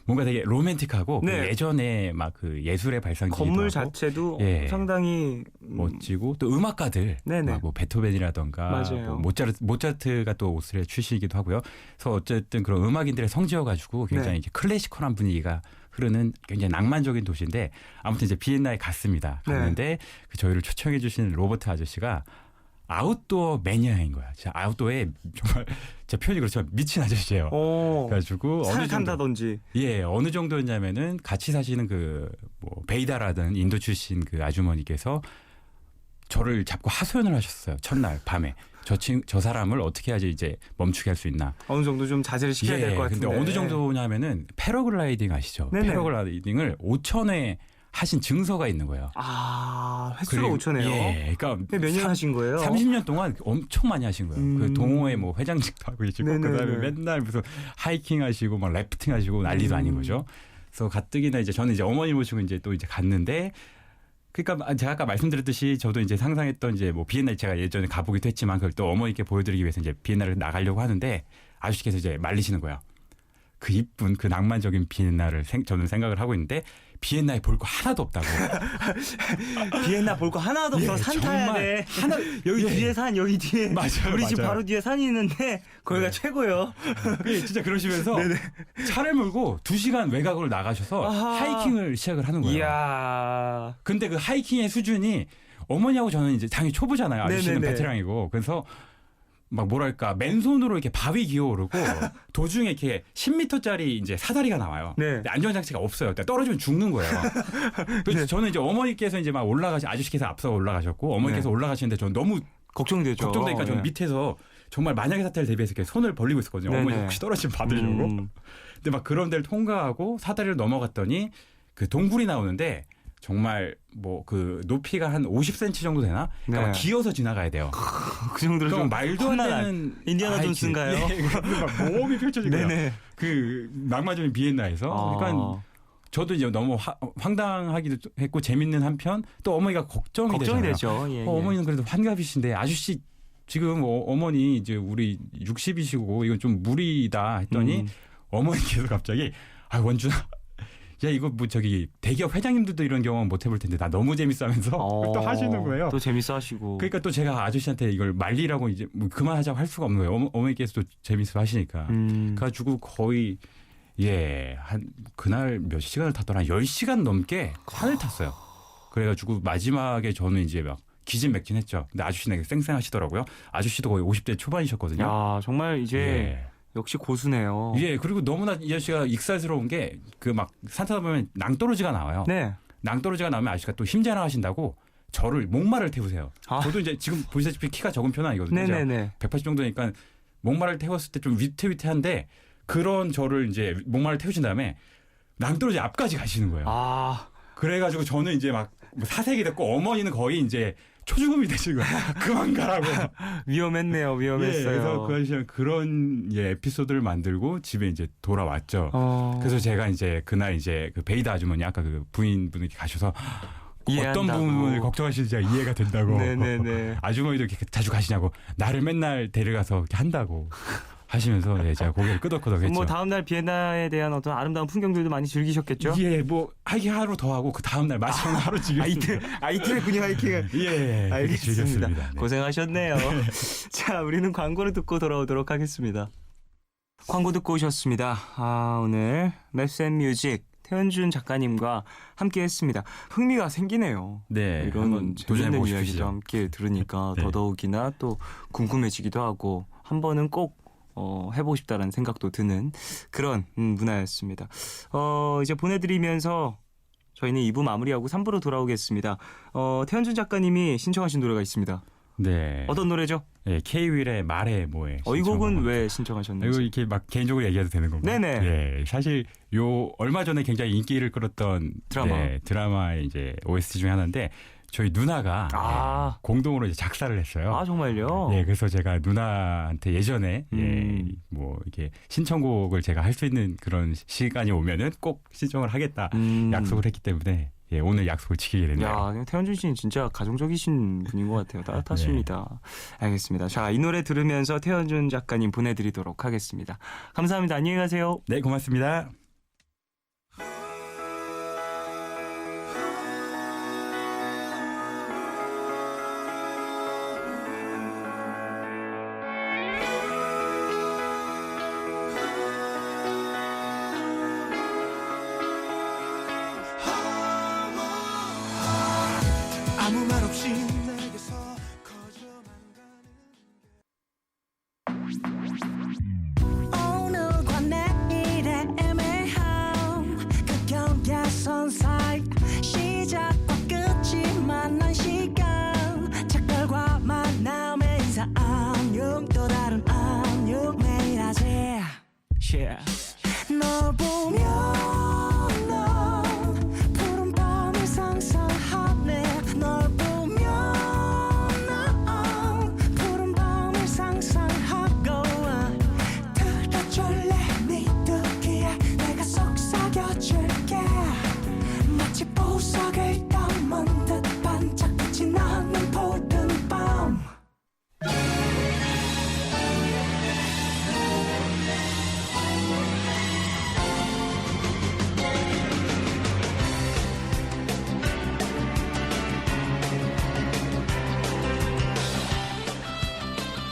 뭔가 되게 로맨틱하고 네. 그 예전에 막 그 예술의 발상지기도 건물 하고 자체도 예. 상당히 멋지고 또 음악가들 네네. 뭐 베토벤이라던가 맞아요. 뭐 모차르트가 또 오스트리아 출신이기도 하고요. 그래서 어쨌든 그런 음악인들의 성지여가지고 굉장히 네. 이렇게 클래시컬한 분위기가 흐르는 굉장히 낭만적인 도시인데 아무튼 이제 비엔나에 갔습니다. 갔는데 그 저희를 초청해 주신 로버트 아저씨가 아웃도어 매니아인 거야. 진짜 아웃도어에 정말 제 표현이 그렇지만 미친 아저씨예요. 그래가지고 산을 어느 정도 탄다든지. 예, 어느 정도였냐면은 같이 사시는 그 뭐 베이다라는 인도 출신 그 아주머니께서 저를 잡고 하소연을 하셨어요. 첫날 밤에. 저 사람을 어떻게 해야지 이제 멈추게 할 수 있나. 어느 정도 좀 자제를 시켜야 될 것 같은데. 근데 어느 정도냐면은 패러글라이딩 아시죠? 네네. 패러글라이딩을 5,000회 하신 증서가 있는 거예요. 횟수가 5천이에요. 예, 그러니까 몇 년 하신 거예요? 30년 동안 엄청 많이 하신 거예요. 그 동호회 뭐 회장직도 하고 계시고 네네네. 그다음에 맨날 무슨 하이킹 하시고 막 래프팅 하시고 난리도 아닌 거죠. 그래서 가뜩이나 이제 저는 이제 어머니 모시고 이제 또 이제 갔는데 그러니까 제가 아까 말씀드렸듯이 저도 이제 상상했던 이제 뭐 비엔나 제가 예전에 가보기도 했지만 그걸 또 어머니께 보여드리기 위해서 이제 비엔나를 나가려고 하는데 아저씨께서 이제 말리시는 거예요. 그 이쁜 그 낭만적인 비엔나를 저는 생각을 하고 있는데 비엔나에 볼 거 하나도 없다고. 비엔나 볼 거 하나도 없어. 산 타야 돼. 여기 뒤에 산 여기 뒤에. 맞아요, 우리 집 맞아요. 바로 뒤에 산이 있는데 거기가 최고요. 진짜 그러시면서 차를 몰고 2시간 외곽으로 나가셔서 하이킹을 시작을 하는 거예요. 이야. 근데 그 하이킹의 수준이 어머니하고 저는 이제 당연히 초보잖아요. 아저씨는 네네네. 베테랑이고. 그래서 막 뭐랄까 맨손으로 이렇게 바위 기어오르고 도중에 이렇게 10m짜리 이제 사다리가 나와요. 네. 근데 안전장치가 없어요. 그러니까 떨어지면 죽는 거예요. 그래서 저는 이제 어머니께서 이제 막 아저씨께서 앞서 올라가셨고 어머니께서 올라가시는데 저는 너무 걱정되죠. 걱정되니까 저는 밑에서 정말 만약에 사태를 대비해서 이렇게 손을 벌리고 있었거든요. 네네. 어머니 혹시 떨어지면 받으려고. 근데 막 그런 데를 통과하고 사다리를 넘어갔더니 그 동굴이 나오는데 정말 뭐 그 높이가 한 50cm 정도 되나? 그러니까 막 기어서 지나가야 돼요. 그 정도로 좀 말도 안 되는 인디아나 하이킹. 존스인가요? 예, 막 몸이 펼쳐진 거예요. 네네. 그 낭만적인 비엔나에서. 그러니까 저도 이제 너무 황당하기도 했고 재밌는 한편 또 어머니가 걱정이 되죠. 예, 어머니는 그래도 환갑이신데 아저씨 지금 어머니 이제 우리 60이시고 이건 좀 무리다 했더니 어머니께서 갑자기 원준아 야 이거 뭐 저기 대기업 회장님들도 이런 경험 못 해볼 텐데 나 너무 재밌어 하면서 또 하시는 거예요. 또 재밌어 하시고. 그러니까 또 제가 아저씨한테 이걸 말리라고 이제 뭐 그만하자고 할 수가 없는 거예요. 어머니께서 또 재밌어 하시니까. 그래가지고 거의 한 그날 몇 시간을 탔더라 10시간 넘게 산을 탔어요. 그래가지고 마지막에 저는 이제 막 기진맥진했죠. 근데 아저씨는 쌩쌩하시더라고요. 아저씨도 거의 50대 초반이셨거든요. 야 정말 이제 역시 고수네요. 그리고 너무나 이 아저씨가 익살스러운 게 그 막 산 타다 보면 낭떠러지가 나와요. 네. 낭떠러지가 나오면 아저씨가 또 힘자랑 하신다고 저를 목마를 태우세요. 저도 이제 지금 보시다시피 키가 적은 편은 아니거든요. 네네네. 180 정도니까 목마를 태웠을 때 좀 위태위태한데 그런 저를 이제 목마를 태우신 다음에 낭떠러지 앞까지 가시는 거예요. 그래가지고 저는 이제 막 사색이 됐고 어머니는 거의 이제 초죽음이 되신 거예요. 그만 가라고. 위험했네요. 위험했어요. 그래서 그 아저씨는 그런 에피소드를 만들고 집에 이제 돌아왔죠. 그래서 제가 이제 그날 이제 그 베이다 아주머니 아까 그 부인분이 가셔서 이해한다고. 어떤 부분을 걱정하시는지 이해가 된다고. 네네네. 아주머니도 이렇게 자주 가시냐고 나를 맨날 데려가서 이렇게 한다고. 하시면서 제가 고개를 끄덕끄덕했죠. 뭐 다음 날 비엔나에 대한 어떤 아름다운 풍경들도 많이 즐기셨겠죠? 뭐 하이킹 하루 더 하고 그 다음 날 마지막 하루 즐겼습니다. 이틀군요 하이킹을. 알겠습니다. 즐겼습니다. 고생하셨네요. 자, 우리는 광고를 듣고 돌아오도록 하겠습니다. 광고 듣고 오셨습니다. 오늘 맵스앤뮤직 태현준 작가님과 함께했습니다. 흥미가 생기네요. 네, 이런 재밌는 이야기도 함께 들으니까 네. 더더욱이나 또 궁금해지기도 하고 한 번은 꼭 해보고 싶다라는 생각도 드는 그런 문화였습니다. 이제 보내드리면서 저희는 2부 마무리하고 3부로 돌아오겠습니다. 태현준 작가님이 신청하신 노래가 있습니다. 네. 어떤 노래죠? 네, K-윌의 말해 뭐해. 이 곡은 왜 이거 신청하셨는지. 이렇게 막 개인적으로 얘기해도 되는 건가요? 네네. 네, 사실 요 얼마 전에 굉장히 인기를 끌었던 드라마의 이제 OST 중에 하나인데 저희 누나가 공동으로 이제 작사를 했어요. 아, 정말요? 예, 그래서 제가 누나한테 예전에 뭐 이렇게 신청곡을 제가 할 수 있는 그런 시간이 오면은 꼭 신청을 하겠다 약속을 했기 때문에 예, 오늘 약속을 지키게 됐네요. 야, 태현준 씨는 진짜 가정적이신 분인 것 같아요. 따뜻하십니다. 네. 알겠습니다. 자, 이 노래 들으면서 태현준 작가님 보내드리도록 하겠습니다. 감사합니다. 안녕히 가세요. 네, 고맙습니다. 아무 말 없이 내게서 거저만 가는 오늘과 내일의 애매함 그 경계선 사이 시작과 끝이 만난 시간 작별과 만남의 인사 안녕 또 다른 안녕 매일 하지 널 보면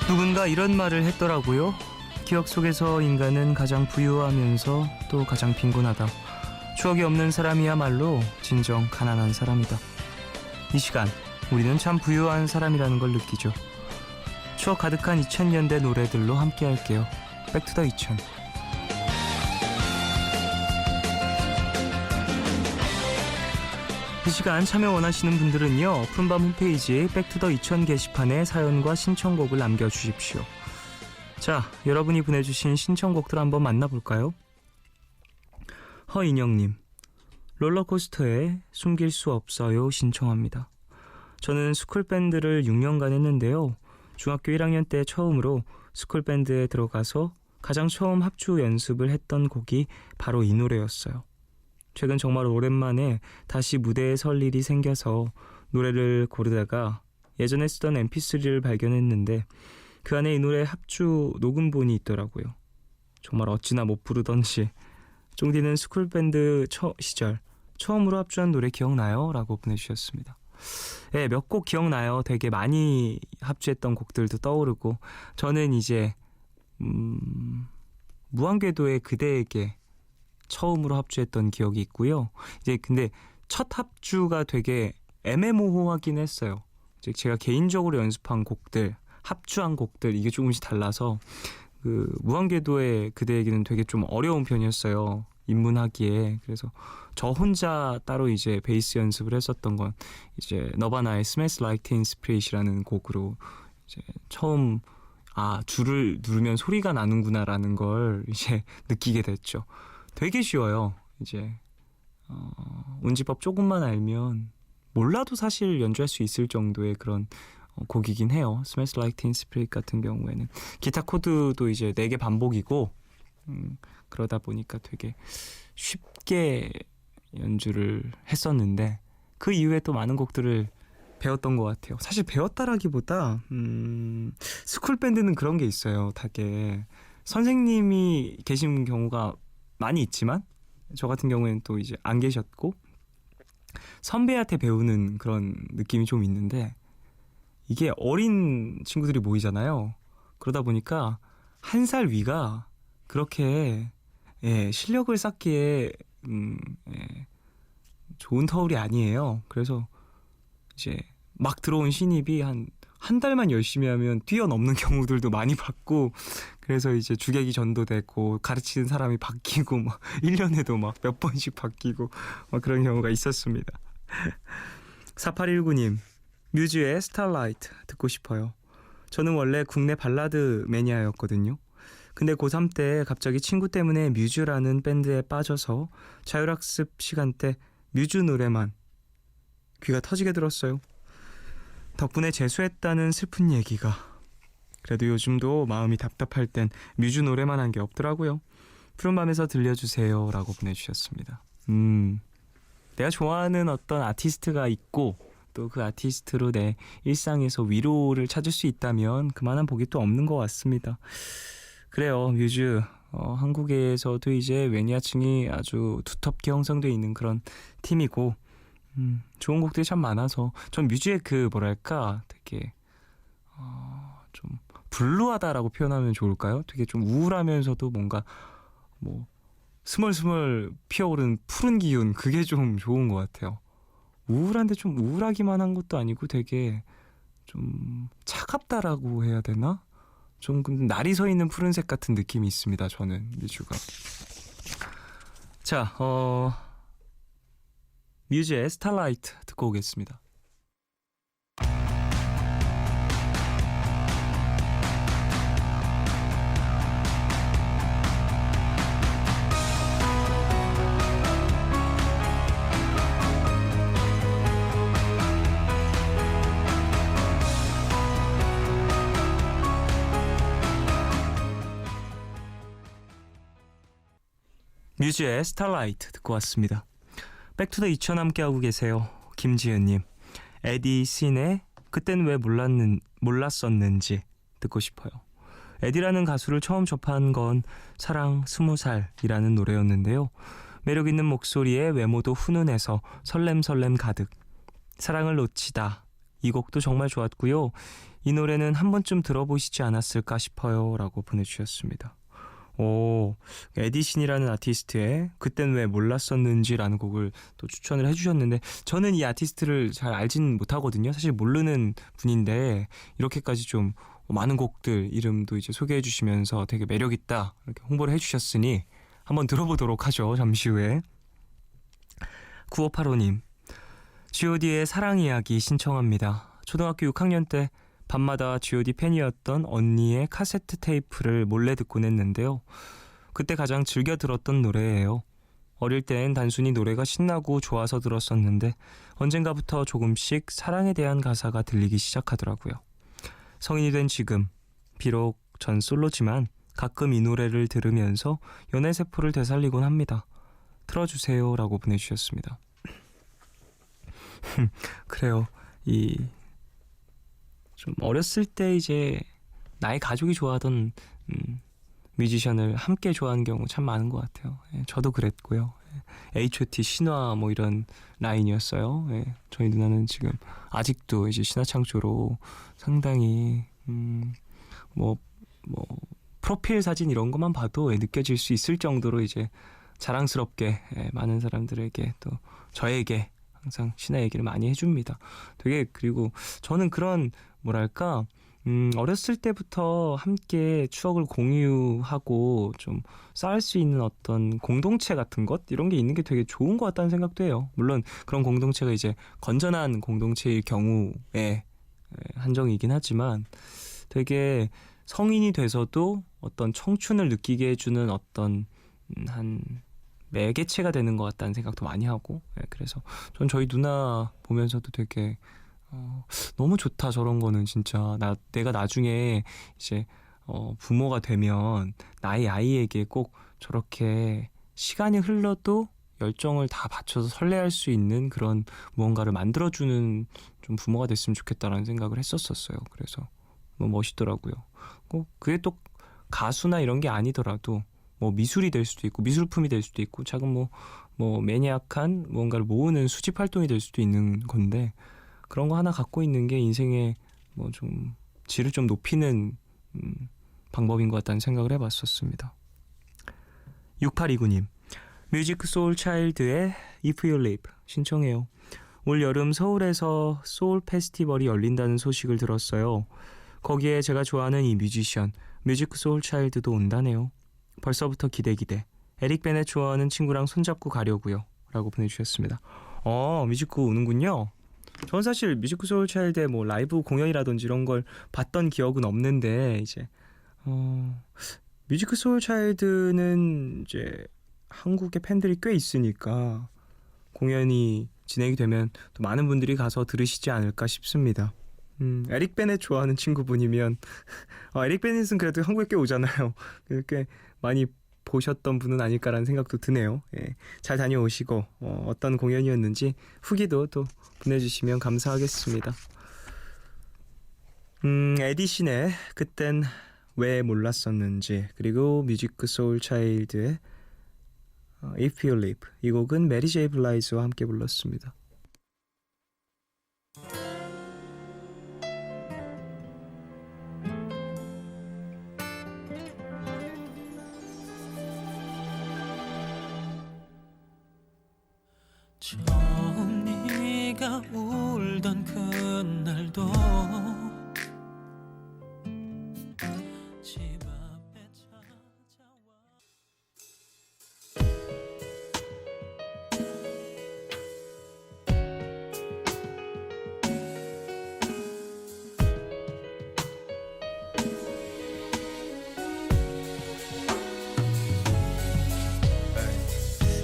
누군가 이런 말을 했더라고요. 기억 속에서 인간은 가장 부유하면서 또 가장 빈곤하다. 추억이 없는 사람이야말로 진정 가난한 사람이다. 이 시간 우리는 참 부유한 사람이라는 걸 느끼죠. 추억 가득한 2000년대 노래들로 함께 할게요. 백투더 2000. 이 시간 참여 원하시는 분들은요, 푸른밤 홈페이지 백투더 2000 게시판에 사연과 신청곡을 남겨주십시오. 자, 여러분이 보내주신 신청곡들 한번 만나볼까요? 허인영님, 롤러코스터에 숨길 수 없어요 신청합니다. 저는 스쿨밴드를 6년간 했는데요. 중학교 1학년 때 처음으로 스쿨밴드에 들어가서 가장 처음 합주 연습을 했던 곡이 바로 이 노래였어요. 최근 정말 오랜만에 다시 무대에 설 일이 생겨서 노래를 고르다가 예전에 쓰던 mp3를 발견했는데 그 안에 이 노래 합주 녹음본이 있더라고요. 정말 어찌나 못 부르던지. 쫑디는 스쿨밴드 시절 처음으로 합주한 노래 기억나요? 라고 보내주셨습니다. 네, 몇 곡 기억나요. 되게 많이 합주했던 곡들도 떠오르고 저는 이제 무한궤도의 그대에게 처음으로 합주했던 기억이 있고요. 이제 근데 첫 합주가 되게 애매모호하긴 했어요. 이제 제가 개인적으로 연습한 곡들, 합주한 곡들 이게 조금씩 달라서 그 무한궤도의 그대에게는 되게 좀 어려운 편이었어요. 입문하기에. 그래서 저 혼자 따로 이제 베이스 연습을 했었던 건 이제 너바나의 Smells Like Teen Spirit이라는 곡으로 이제 처음 줄을 누르면 소리가 나는구나라는 걸 이제 느끼게 됐죠. 되게 쉬워요. 이제 운지법 조금만 알면 몰라도 사실 연주할 수 있을 정도의 그런 곡이긴 해요. Smells Like Teen Spirit 같은 경우에는 기타 코드도 이제 4개 반복이고 그러다 보니까 되게 쉽게 연주를 했었는데 그 이후에 또 많은 곡들을 배웠던 것 같아요. 사실 배웠다라기보다 스쿨밴드는 그런 게 있어요. 되게 선생님이 계신 경우가 많이 있지만 저 같은 경우에는 또 이제 안 계셨고 선배한테 배우는 그런 느낌이 좀 있는데 이게 어린 친구들이 모이잖아요. 그러다 보니까 한 살 위가 그렇게 실력을 쌓기에 예, 좋은 터울이 아니에요. 그래서 이제 막 들어온 신입이 한 달만 열심히 하면 뛰어넘는 경우들도 많이 봤고, 그래서 이제 주객이 전도되고 가르치는 사람이 바뀌고 막 1년에도 막 몇 번씩 바뀌고 막 그런 경우가 있었습니다. 4819님, 뮤즈의 스타라이트 듣고 싶어요. 저는 원래 국내 발라드 매니아였거든요. 근데 고3 때 갑자기 친구 때문에 뮤즈라는 밴드에 빠져서 자율학습 시간 때 뮤즈 노래만 귀가 터지게 들었어요. 덕분에 재수했다는 슬픈 얘기가. 그래도 요즘도 마음이 답답할 땐 뮤즈 노래만 한 게 없더라고요. 푸른밤에서 들려주세요 라고 보내주셨습니다. 내가 좋아하는 어떤 아티스트가 있고 또 그 아티스트로 내 일상에서 위로를 찾을 수 있다면 그만한 복이 또 없는 것 같습니다. 그래요, 뮤즈 한국에서도 이제 매니아층이 아주 두텁게 형성되어 있는 그런 팀이고, 좋은 곡들이 참 많아서 전 뮤즈의 그 뭐랄까 되게 좀 블루하다라고 표현하면 좋을까요? 되게 좀 우울하면서도 뭔가 뭐 스멀스멀 피어오른 푸른 기운, 그게 좀 좋은 것 같아요. 우울한데 좀 우울하기만 한 것도 아니고 되게 좀 차갑다라고 해야 되나? 좀 날이 서 있는 푸른색 같은 느낌이 있습니다. 저는 뮤즈가. 자, 뮤즈의 스타라이트 듣고 오겠습니다. 뮤즈의 스타라이트 듣고 왔습니다. 백투더 2000 함께하고 계세요. 김지은님, 에디 씬의 그땐 왜 몰랐었는지 듣고 싶어요. 에디라는 가수를 처음 접한 건 사랑 20살이라는 노래였는데요. 매력 있는 목소리에 외모도 훈훈해서 설렘설렘 가득. 사랑을 놓치다, 이 곡도 정말 좋았고요. 이 노래는 한 번쯤 들어보시지 않았을까 싶어요 라고 보내주셨습니다. 에디신이라는 아티스트의 그땐 왜 몰랐었는지라는 곡을 또 추천을 해주셨는데, 저는 이 아티스트를 잘 알진 못하거든요. 사실 모르는 분인데 이렇게까지 좀 많은 곡들 이름도 이제 소개해 주시면서 되게 매력있다 이렇게 홍보를 해주셨으니 한번 들어보도록 하죠. 잠시 후에. 9585님, G.O.D의 사랑 이야기 신청합니다. 초등학교 6학년 때 밤마다 G.O.D 팬이었던 언니의 카세트 테이프를 몰래 듣곤 했는데요. 그때 가장 즐겨 들었던 노래예요. 어릴 땐 단순히 노래가 신나고 좋아서 들었었는데 언젠가부터 조금씩 사랑에 대한 가사가 들리기 시작하더라고요. 성인이 된 지금, 비록 전 솔로지만 가끔 이 노래를 들으면서 연애세포를 되살리곤 합니다. 틀어주세요 라고 보내주셨습니다. 그래요. 좀 어렸을 때 이제 나의 가족이 좋아하던 뮤지션을 함께 좋아하는 경우 참 많은 것 같아요. 예, 저도 그랬고요. H.O.T, 신화 뭐 이런 라인이었어요. 예, 저희 누나는 지금 아직도 이제 신화창조로 상당히 뭐 프로필 사진 이런 것만 봐도 느껴질 수 있을 정도로 이제 자랑스럽게 많은 사람들에게 또 저에게 항상 신화 얘기를 많이 해줍니다. 되게, 그리고 저는 그런 뭐랄까 어렸을 때부터 함께 추억을 공유하고 좀 쌓을 수 있는 어떤 공동체 같은 것, 이런 게 있는 게 되게 좋은 것 같다는 생각도 해요. 물론 그런 공동체가 이제 건전한 공동체일 경우에 한정이긴 하지만 되게 성인이 돼서도 어떤 청춘을 느끼게 해주는 어떤 한 매개체가 되는 것 같다는 생각도 많이 하고, 그래서 전 저희 누나 보면서도 되게 너무 좋다, 저런 거는 진짜. 내가 나중에 이제 부모가 되면 나의 아이에게 꼭 저렇게 시간이 흘러도 열정을 다 바쳐서 설레할 수 있는 그런 무언가를 만들어주는 좀 부모가 됐으면 좋겠다라는 생각을 했었어요. 그래서 너무 멋있더라고요. 그게 또 가수나 이런 게 아니더라도 뭐 미술이 될 수도 있고 미술품이 될 수도 있고 작은 뭐 매니악한 무언가를 모으는 수집 활동이 될 수도 있는 건데, 그런 거 하나 갖고 있는 게 인생의 뭐 좀 질을 좀 높이는 방법인 것 같다는 생각을 해봤었습니다. 6829님, 뮤직 소울 차일드의 If You Live 신청해요. 올 여름 서울에서 소울 페스티벌이 열린다는 소식을 들었어요. 거기에 제가 좋아하는 이 뮤지션 뮤직 소울 차일드도 온다네요. 벌써부터 기대. 에릭 베넷 좋아하는 친구랑 손잡고 가려고요. 라고 보내주셨습니다. 뮤직구 오는군요. 전 사실 뮤직 소울 차일드의 뭐 라이브 공연이라든지 이런 걸 봤던 기억은 없는데 이제 뮤직 소울 차일드는 이제 한국에 팬들이 꽤 있으니까 공연이 진행이 되면 또 많은 분들이 가서 들으시지 않을까 싶습니다. 에릭 베넷 좋아하는 친구분이면 에릭 베넷은 그래도 한국에 꽤 오잖아요. 꽤 많이 보셨던 분은 아닐까라는 생각도 드네요. 예, 잘 다녀오시고 어떤 공연이었는지 후기도 또 보내주시면 감사하겠습니다. 에디신의 그땐 왜 몰랐었는지 그리고 뮤직 소울 차일드의 If You Live 이 곡은 메리 제이 블라이즈와 함께 불렀습니다. 처음 네가 울던 그날도 집 앞에 찾아와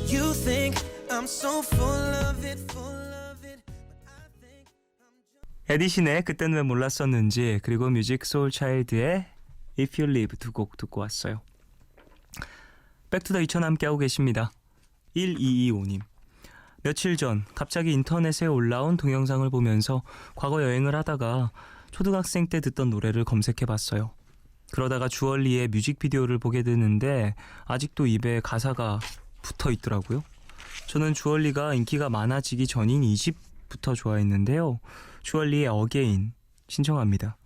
You think I'm so full of it, full of it. But I think I'm just 에디신의 그땐 왜 몰랐었는지 그리고 뮤직 소울 차일드의 If You Live 두 곡 듣고 왔어요. 백투더 2000 함께하고 계십니다. 1225님 며칠 전 갑자기 인터넷에 올라온 동영상을 보면서 과거 여행을 하다가 초등학생 때 듣던 노래를 검색해봤어요. 그러다가 주얼리의 뮤직비디오를 보게 되는데 아직도 입에 가사가 붙어 있더라고요. 저는 주얼리가 인기가 많아지기 전인 2집부터 좋아했는데요. 주얼리의 어게인 신청합니다.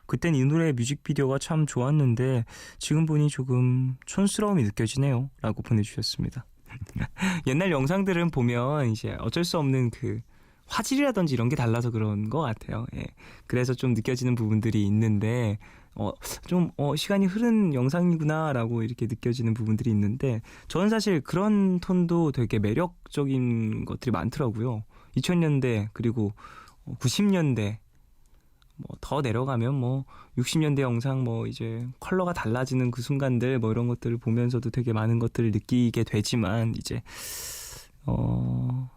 그땐 이 노래의 뮤직비디오가 참 좋았는데 지금 보니 조금 촌스러움이 느껴지네요. 라고 보내주셨습니다. 옛날 영상들은 보면 이제 어쩔 수 없는 그 화질이라든지 이런 게 달라서 그런 것 같아요. 예. 그래서 좀 느껴지는 부분들이 있는데 시간이 흐른 영상이구나 라고 이렇게 느껴지는 부분들이 있는데 저는 사실 그런 톤도 되게 매력적인 것들이 많더라고요. 2000년대 그리고 90년대 더 내려가면 60년대 영상 이제 컬러가 달라지는 그 순간들 이런 것들을 보면서도 되게 많은 것들을 느끼게 되지만 이제 좀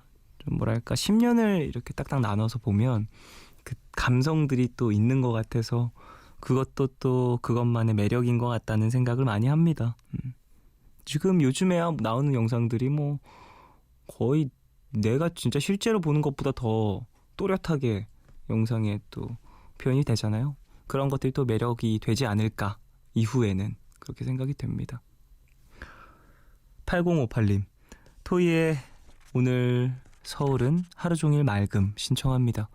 뭐랄까 10년을 이렇게 딱딱 나눠서 보면 그 감성들이 또 있는 것 같아서 그것도 또 그것만의 매력인 것 같다는 생각을 많이 합니다. 지금 요즘에 나오는 영상들이 거의 내가 진짜 실제로 보는 것보다 더 또렷하게 영상에 또 표현이 되잖아요. 그런 것들이 또 매력이 되지 않을까 이후에는 그렇게 생각이 됩니다. 8058님 토이의 오늘 서울은 하루 종일 맑음 신청합니다.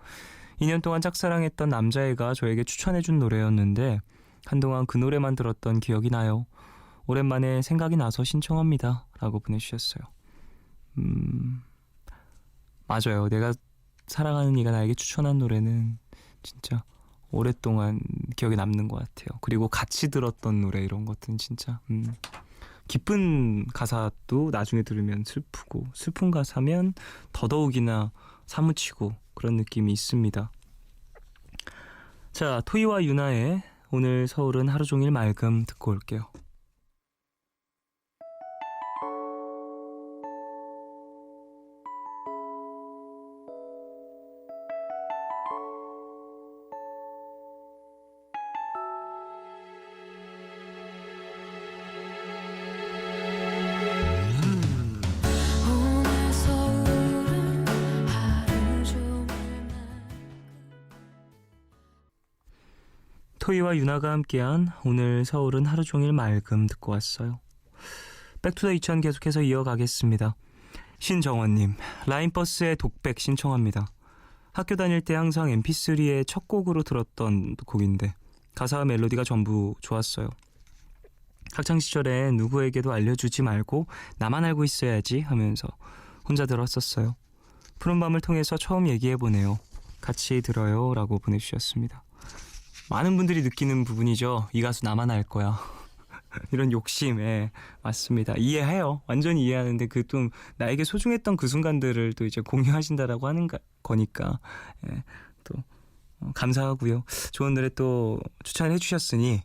2년 동안 짝사랑했던 남자애가 저에게 추천해준 노래였는데 한동안 그 노래만 들었던 기억이 나요. 오랜만에 생각이 나서 신청합니다. 라고 보내주셨어요. 맞아요. 내가 사랑하는 이가 나에게 추천한 노래는 진짜 오랫동안 기억에 남는 것 같아요. 그리고 같이 들었던 노래 이런 것들은 진짜 기쁜 가사도 나중에 들으면 슬프고 슬픈 가사면 더더욱이나 사무치고 그런 느낌이 있습니다. 자, 토이와 유나의 오늘 서울은 하루 종일 맑음 듣고 올게요. 오늘 서울은 하루 종일 토이와 유나가 함께한 오늘 서울은 하루 종일 맑음 듣고 왔어요. 백투더 2000 계속해서 이어가겠습니다. 신정원님 라인버스의 독백 신청합니다. 학교 다닐 때 항상 mp3의 첫 곡으로 들었던 곡인데 가사와 멜로디가 전부 좋았어요. 학창시절에 누구에게도 알려주지 말고 나만 알고 있어야지 하면서 혼자 들었었어요. 푸른밤을 통해서 처음 얘기해보네요. 같이 들어요 라고 보내주셨습니다. 많은 분들이 느끼는 부분이죠. 이 가수 나만 알 거야. 이런 욕심에 맞습니다. 이해해요. 완전히 이해하는데 그 좀 나에게 소중했던 그 순간들을 또 이제 공유하신다라고 하는 거니까 예, 또 감사하고요. 좋은 노래 또 추천해 주셨으니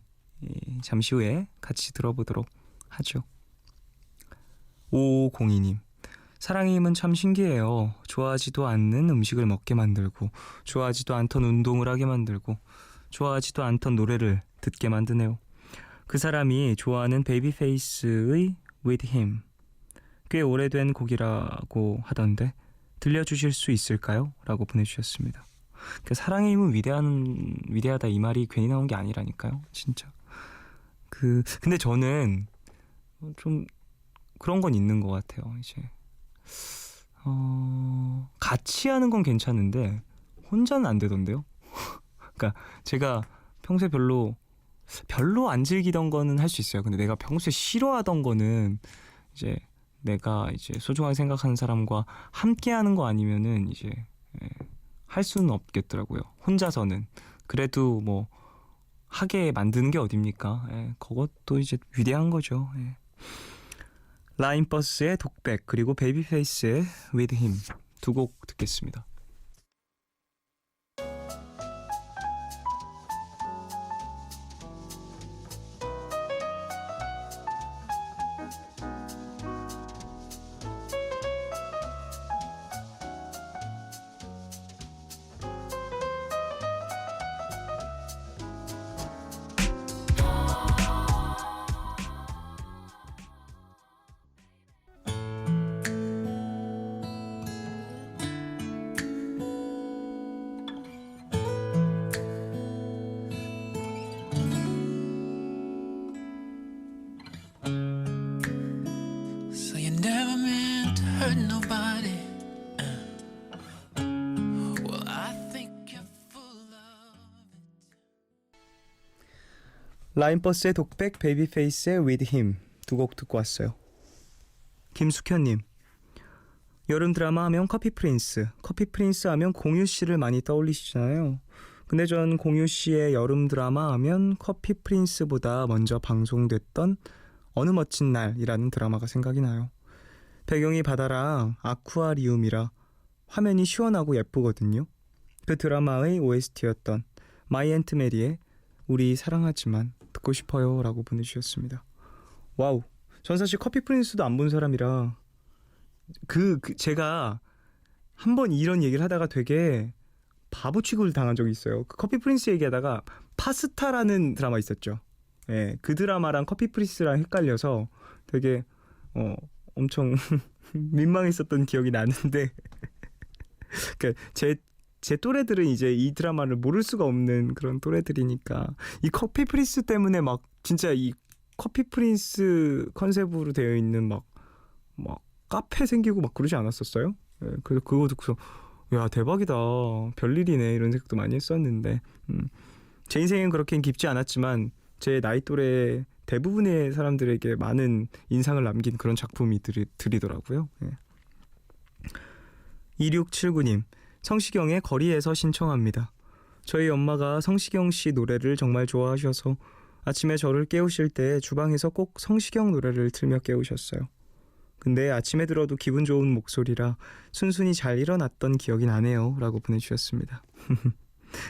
잠시 후에 같이 들어보도록 하죠. 5502님, 사랑의 힘은 참 신기해요. 좋아하지도 않는 음식을 먹게 만들고, 좋아하지도 않던 운동을 하게 만들고, 좋아하지도 않던 노래를 듣게 만드네요. 그 사람이 좋아하는 베이비페이스의 With Him, 꽤 오래된 곡이라고 하던데 들려주실 수 있을까요? 라고 보내주셨습니다. 그 사랑의 힘은 위대하다 이 말이 괜히 나온 게 아니라니까요. 진짜. 근데 저는 좀 그런 건 있는 것 같아요. 이제 같이 하는 건 괜찮은데 혼자는 안 되던데요. 그러니까 제가 평소에 별로 안 즐기던 거는 할 수 있어요. 근데 내가 평소에 싫어하던 거는 이제 내가 이제 소중하게 생각하는 사람과 함께 하는 거 아니면은 이제 할 수는 없겠더라고요. 혼자서는. 그래도 뭐 하게 만드는 게 어딥니까? 그것도 이제 위대한 거죠. 라인버스의 독백 그리고 베이비페이스의 With Him 두 곡 듣겠습니다. So you never meant to hurt nobody. Well, I think you're full of it. 라인버스의 독백, 베이비페이스의 With Him 두 곡 듣고 왔어요. 김숙현님, 여름 드라마 하면 커피 프린스 하면 공유 씨를 많이 떠올리시잖아요. 근데 전 공유 씨의 여름 드라마 하면 커피 프린스보다 먼저 방송됐던 어느 멋진 날이라는 드라마가 생각이 나요. 배경이 바다랑 아쿠아리움이라 화면이 시원하고 예쁘거든요. 그 드라마의 OST였던 마이 앤트 메리의 우리 사랑하지만 듣고 싶어요 라고 보내주셨습니다. 와우, 전 사실 커피 프린스도 안 본 사람이라 제가 한번 이런 얘기를 하다가 되게 바보 취급을 당한 적이 있어요. 그 커피 프린스 얘기하다가 파스타라는 드라마 있었죠. 예, 그 드라마랑 커피 프린스랑 헷갈려서 되게 엄청 민망했었던 기억이 나는데 그러니까 제 또래들은 이제 이 드라마를 모를 수가 없는 그런 또래들이니까 이 커피 프린스 때문에 막 진짜 이 커피 프린스 컨셉으로 되어 있는 막 카페 생기고 막 그러지 않았었어요? 예, 그래서 그거 듣고서 야 대박이다, 별일이네 이런 생각도 많이 했었는데 제 인생은 그렇게 깊지 않았지만 제 나이 또래 대부분의 사람들에게 많은 인상을 남긴 그런 작품이 들이더라고요. 예. 2679님, 성시경의 거리에서 신청합니다. 저희 엄마가 성시경 씨 노래를 정말 좋아하셔서 아침에 저를 깨우실 때 주방에서 꼭 성시경 노래를 틀며 깨우셨어요. 근데 아침에 들어도 기분 좋은 목소리라 순순히 잘 일어났던 기억이 나네요 라고 보내주셨습니다.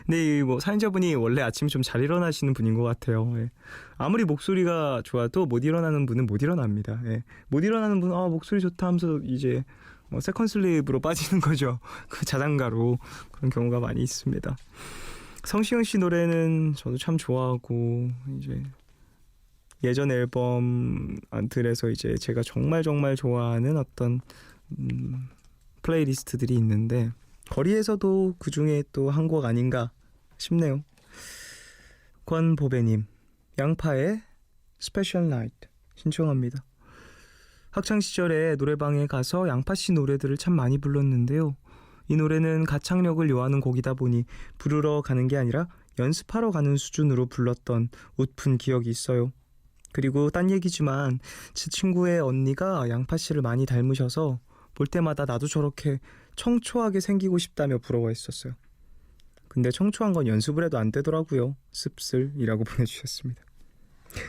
근데 뭐 사연자분이 원래 아침에 좀 잘 일어나시는 분인 것 같아요. 예. 아무리 목소리가 좋아도 못 일어나는 분은 못 일어납니다. 예. 못 일어나는 분은 목소리 좋다 하면서 이제 세컨슬립으로 빠지는 거죠. 그 자장가로. 그런 경우가 많이 있습니다. 성시경 씨 노래는 저도 참 좋아하고 이제 예전 앨범들에서 이제 제가 정말 좋아하는 어떤 플레이리스트들이 있는데 거리에서도 그 중에 또 한 곡 아닌가 싶네요. 권보배님, 양파의 스페셜 나이트 신청합니다. 학창시절에 노래방에 가서 양파씨 노래들을 참 많이 불렀는데요. 이 노래는 가창력을 요하는 곡이다 보니 부르러 가는 게 아니라 연습하러 가는 수준으로 불렀던 웃픈 기억이 있어요. 그리고 딴 얘기지만 제 친구의 언니가 양파 씨를 많이 닮으셔서 볼 때마다 나도 저렇게 청초하게 생기고 싶다며 부러워했었어요. 근데 청초한 건 연습을 해도 안 되더라고요. 씁쓸이라고 보내주셨습니다.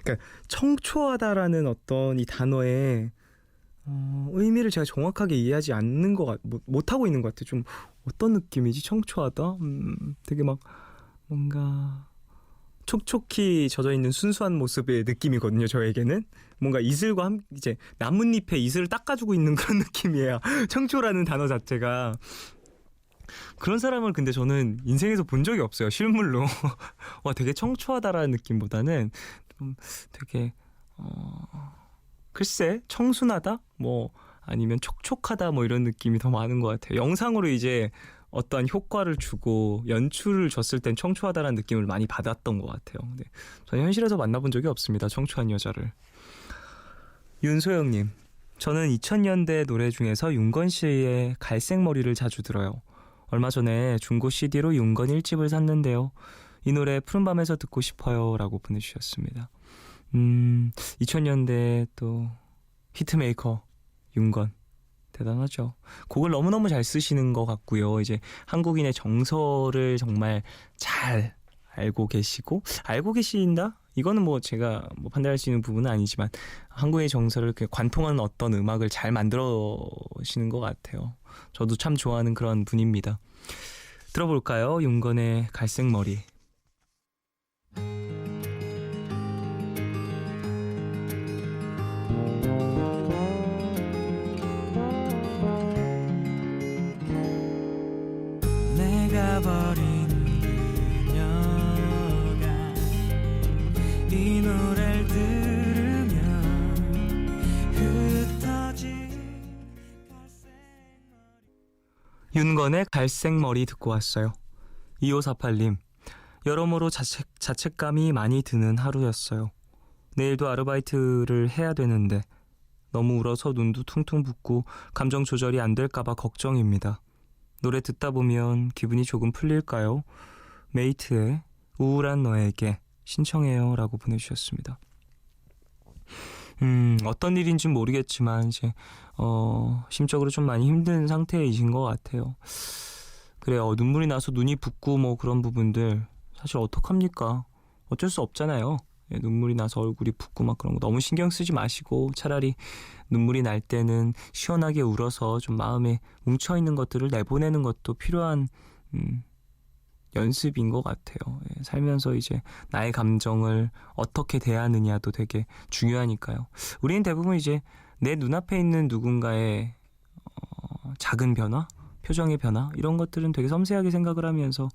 그러니까 청초하다라는 어떤 이 단어의 의미를 제가 정확하게 이해하지 않는 못하고 있는 것 같아요. 좀 어떤 느낌이지? 청초하다? 되게 막 뭔가 촉촉히 젖어있는 순수한 모습의 느낌이거든요. 저에게는 뭔가 이슬과 이제 나뭇잎에 이슬을 닦아주고 있는 그런 느낌이에요. 청초라는 단어 자체가. 그런 사람을 근데 저는 인생에서 본 적이 없어요. 실물로. 와, 되게 청초하다라는 느낌보다는 좀 되게 글쎄 청순하다? 뭐 아니면 촉촉하다 뭐 이런 느낌이 더 많은 것 같아요. 영상으로 이제 어떠한 효과를 주고 연출을 줬을 땐 청초하다라는 느낌을 많이 받았던 것 같아요. 근데 저는 현실에서 만나본 적이 없습니다. 청초한 여자를. 윤소영님, 저는 2000년대 노래 중에서 윤건 씨의 갈색 머리를 자주 들어요. 얼마 전에 중고 CD로 윤건 1집을 샀는데요. 이 노래 푸른밤에서 듣고 싶어요 라고 보내주셨습니다. 2000년대 또 히트메이커 윤건 대단하죠. 곡을 너무너무 잘 쓰시는 것 같고요. 이제 한국인의 정서를 정말 잘 알고 계신다? 이거는 뭐 제가 뭐 판단할 수 있는 부분은 아니지만 한국의 정서를 관통하는 어떤 음악을 잘 만들어시는 것 같아요. 저도 참 좋아하는 그런 분입니다. 들어볼까요? 윤건의 갈색 머리. 내가 버린 그녀가 이 노래를 들으면 흩어진 윤건의 갈색 머리 듣고 왔어요. 2548님, 여러모로 자책감이 많이 드는 하루였어요. 내일도 아르바이트를 해야 되는데 너무 울어서 눈도 퉁퉁 붓고 감정 조절이 안 될까봐 걱정입니다. 노래 듣다 보면 기분이 조금 풀릴까요? 메이트의 우울한 너에게 신청해요 라고 보내주셨습니다. 어떤 일인지는 모르겠지만 이제 심적으로 좀 많이 힘든 상태이신 것 같아요. 그래요. 눈물이 나서 눈이 붓고 뭐 그런 부분들 사실 어떡합니까? 어쩔 수 없잖아요. 눈물이 나서 얼굴이 붓고 막 그런 거 너무 신경 쓰지 마시고 차라리 눈물이 날 때는 시원하게 울어서 좀 마음에 뭉쳐있는 것들을 내보내는 것도 필요한 연습인 것 같아요. 살면서 이제 나의 감정을 어떻게 대하느냐도 되게 중요하니까요. 우리는 대부분 이제 내 눈앞에 있는 누군가의 작은 변화, 표정의 변화 이런 것들은 되게 섬세하게 생각을 하면서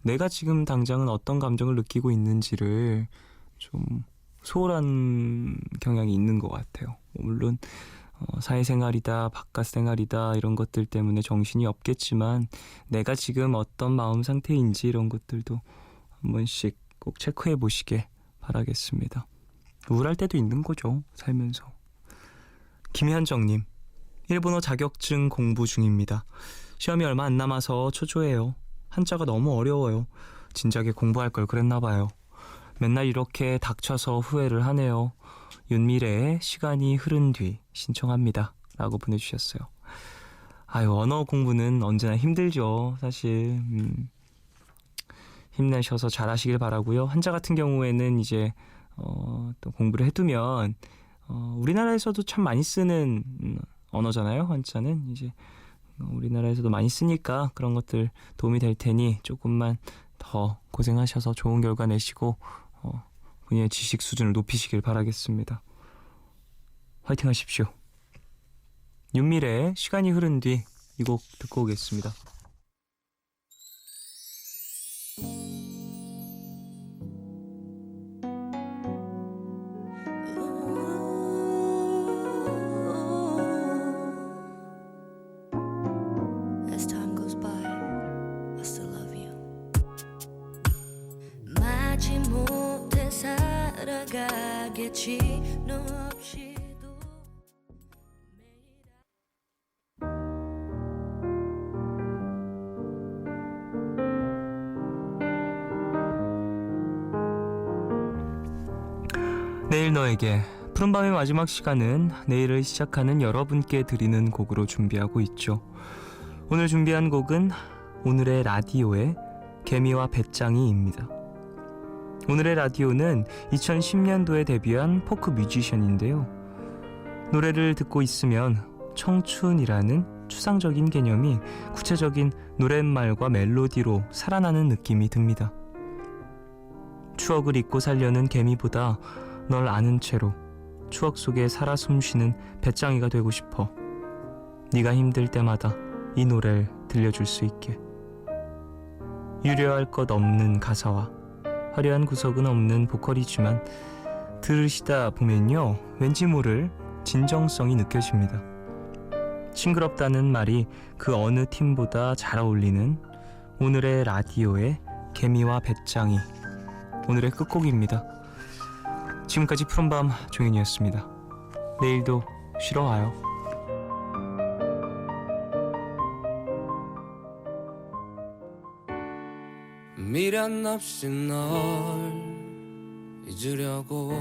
내가 지금 당장은 어떤 감정을 느끼고 있는지를 좀 소홀한 경향이 있는 것 같아요. 물론 사회생활이다, 바깥생활이다 이런 것들 때문에 정신이 없겠지만 내가 지금 어떤 마음 상태인지 이런 것들도 한 번씩 꼭 체크해 보시길 바라겠습니다. 우울할 때도 있는 거죠, 살면서. 김현정님, 일본어 자격증 공부 중입니다. 시험이 얼마 안 남아서 초조해요. 한자가 너무 어려워요. 진작에 공부할 걸 그랬나 봐요. 맨날 이렇게 닥쳐서 후회를 하네요. 윤미래의 시간이 흐른 뒤 신청합니다 라고 보내주셨어요. 아유, 언어 공부는 언제나 힘들죠. 사실 힘내셔서 잘하시길 바라고요. 한자 같은 경우에는 이제 또 공부를 해두면 우리나라에서도 참 많이 쓰는 언어잖아요. 한자는 이제 우리나라에서도 많이 쓰니까 그런 것들 도움이 될 테니 조금만 더 고생하셔서 좋은 결과 내시고 본인의 지식 수준을 높이시길 바라겠습니다. 화이팅 하십시오. 윤미래의 시간이 흐른 뒤 이 곡 듣고 오겠습니다. As time goes by, I still love you. 마치 못해 살아가겠지 너 없이도. 내일 너에게 푸른밤의 마지막 시간은 내일을 시작하는 여러분께 드리는 곡으로 준비하고 있죠. 오늘 준비한 곡은 오늘의 라디오의 개미와 배짱이입니다. 오늘의 라디오는 2010년도에 데뷔한 포크 뮤지션인데요. 노래를 듣고 있으면 청춘이라는 추상적인 개념이 구체적인 노랫말과 멜로디로 살아나는 느낌이 듭니다. 추억을 잊고 살려는 개미보다 널 아는 채로 추억 속에 살아 숨쉬는 배짱이가 되고 싶어. 네가 힘들 때마다 이 노래를 들려줄 수 있게. 유려할 것 없는 가사와 화려한 구석은 없는 보컬이지만 들으시다 보면요, 왠지 모를 진정성이 느껴집니다. 싱그럽다는 말이 그 어느 팀보다 잘 어울리는 오늘의 라디오의 개미와 배짱이, 오늘의 끝곡입니다. 지금까지 푸른밤 종현이었습니다. 내일도 쉬러 와요. 미련 없이 널 잊으려고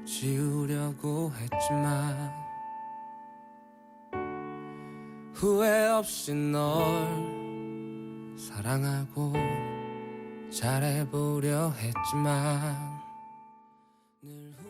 지우려고 했지만 후회 없이 널 사랑하고 잘해보려 했지만 늘